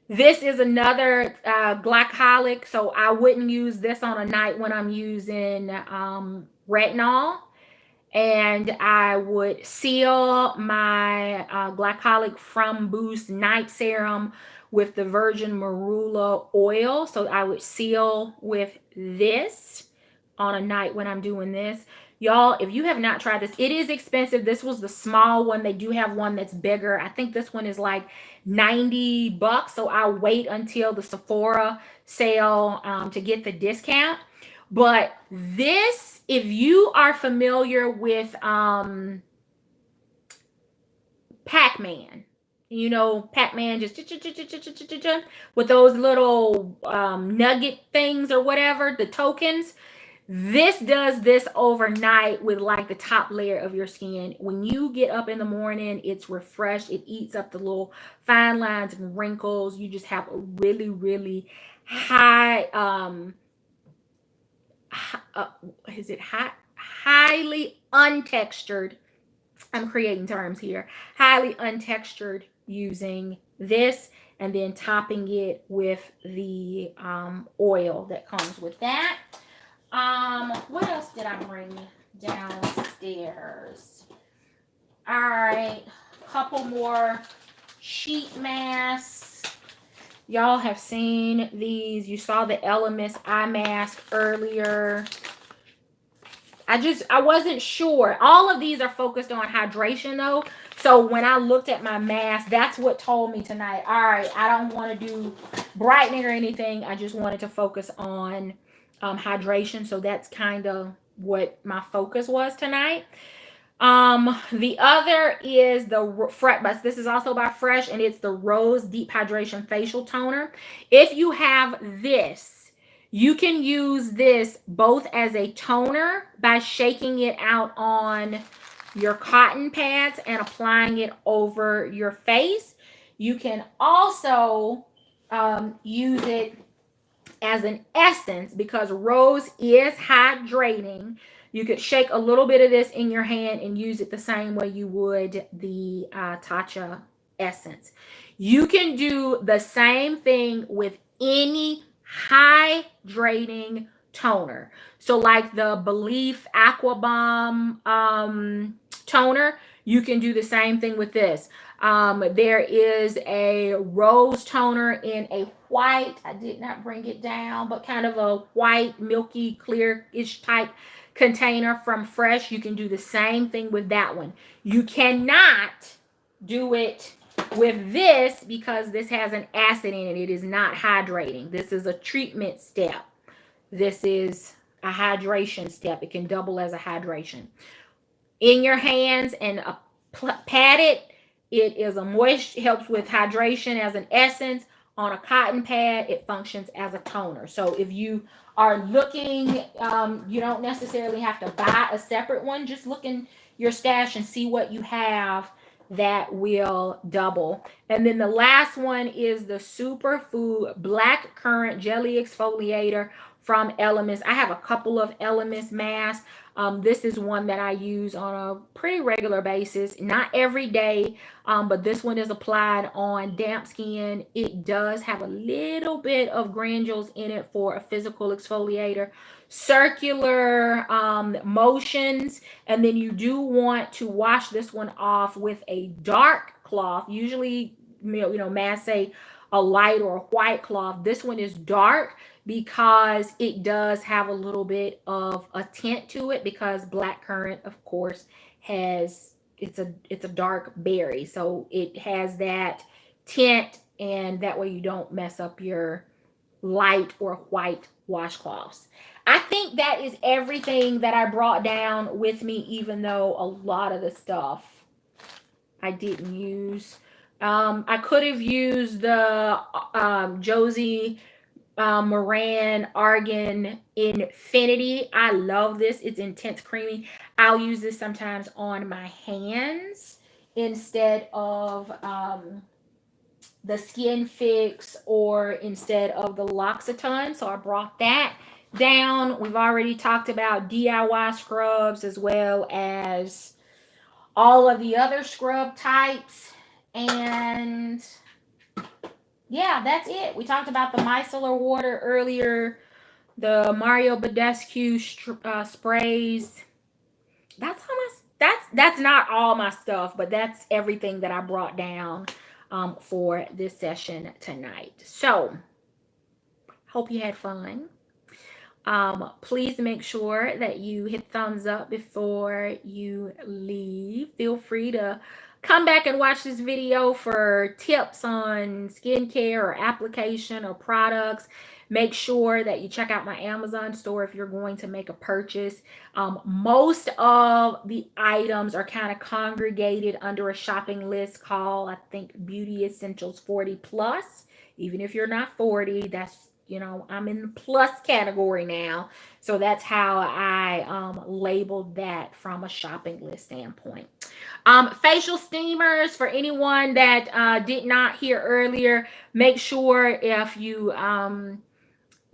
This is another glycolic, so I wouldn't use this on a night when I'm using retinol. And I would seal my glycolic from Boost night serum with the virgin marula oil. So I would seal with this on a night when I'm doing this. Y'all, if you have not tried this, it is expensive. This was the small one. They do have one that's bigger. I think this one is like $90. So I'll wait until the Sephora sale to get the discount. But this, if you are familiar with Pac-Man, you know, Pac-Man just with those little nugget things or whatever, the tokens. This does this overnight with like the top layer of your skin. When you get up in the morning, it's refreshed. It eats up the little fine lines and wrinkles. You just have a really, really high, highly untextured. I'm creating terms here. Highly untextured using this and then topping it with the oil that comes with that. What else did I bring downstairs? All right, couple more sheet masks. Y'all have seen these. You saw the Elemis eye mask earlier. I wasn't sure. All of these are focused on hydration though. So when I looked at my mask, that's what told me tonight. All right, I don't want to do brightening or anything. I just wanted to focus on hydration. So that's kind of what my focus was tonight. The other is the Fresh, but this is also by Fresh, and it's the Rose Deep Hydration Facial Toner. If you have this, you can use this both as a toner by shaking it out on your cotton pads and applying it over your face. You can also use it as an essence because rose is hydrating. You could shake a little bit of this in your hand and use it the same way you would the Tatcha essence. You can do the same thing with any hydrating toner. So like the Belief Aqua Bomb toner, you can do the same thing with this. There is a rose toner in a white, I did not bring it down, but kind of a white, milky, clear-ish type container from Fresh. You can do the same thing with that one. You cannot do it with this because this has an acid in it. It is not hydrating. This is a treatment step. This is a hydration step. It can double as a hydration. In your hands and pat it. It is a moist, helps with hydration as an essence. On a cotton pad, it functions as a toner. So if you are looking, you don't necessarily have to buy a separate one. Just look in your stash and see what you have that will double. And then the last one is the Superfood Black Currant Jelly Exfoliator from Elemis. I have a couple of Elemis masks. This is one that I use on a pretty regular basis, not every day, but this one is applied on damp skin. It does have a little bit of granules in it for a physical exfoliator, circular motions, and then you do want to wash this one off with a dark cloth. Usually, masks say a light or a white cloth. This one is dark because it does have a little bit of a tint to it because black currant, of course, it's a dark berry. So it has that tint, and that way you don't mess up your light or white washcloths. I think that is everything that I brought down with me, even though a lot of the stuff I didn't use. I could have used the Josie Moran Argan Infinity. I love this. It's intense creamy. I'll use this sometimes on my hands instead of the Skin Fix or instead of the L'Occitane. So I brought that down. We've already talked about DIY scrubs as well as all of the other scrub types. And yeah, that's it. We talked about the micellar water earlier, the Mario Badescu sprays. That's not all my stuff, but that's everything that I brought down for this session tonight. So, hope you had fun. Please make sure that you hit thumbs up before you leave. Feel free to come back and watch this video for tips on skincare or application or products. Make sure that you check out my Amazon store if you're going to make a purchase. Most of the items are kind of congregated under a shopping list called, I think, Beauty Essentials 40 Plus. Even if you're not 40, that's, you know, I'm in the plus category now. So that's how I labeled that from a shopping list standpoint. Facial steamers, for anyone that did not hear earlier, make sure if you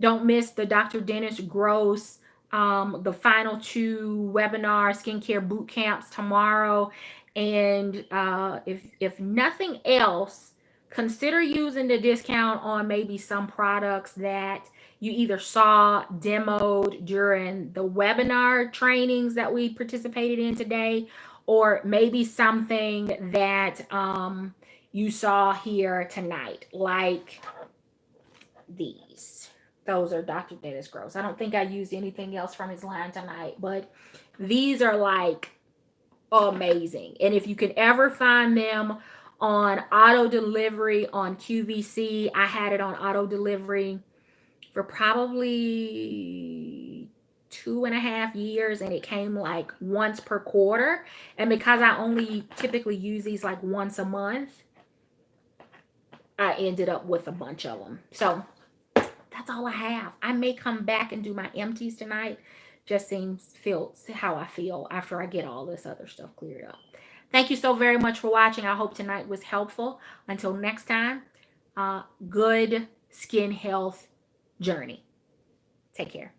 don't miss the Dr. Dennis Gross, the final 2 webinar skincare boot camps tomorrow. And if nothing else, consider using the discount on maybe some products that you either saw demoed during the webinar trainings that we participated in today, or maybe something that you saw here tonight, like these. Those are Dr. Dennis Gross. I don't think I used anything else from his line tonight, but these are like amazing. And if you can ever find them on auto delivery on QVC, I had it on auto delivery for probably 2.5 years, and it came like once per quarter. And because I only typically use these like once a month, I ended up with a bunch of them. So that's all I have. I may come back and do my empties tonight. Just feel how I feel after I get all this other stuff cleared up. Thank you so very much for watching. I hope tonight was helpful. Until next time, good skin health journey. Take care.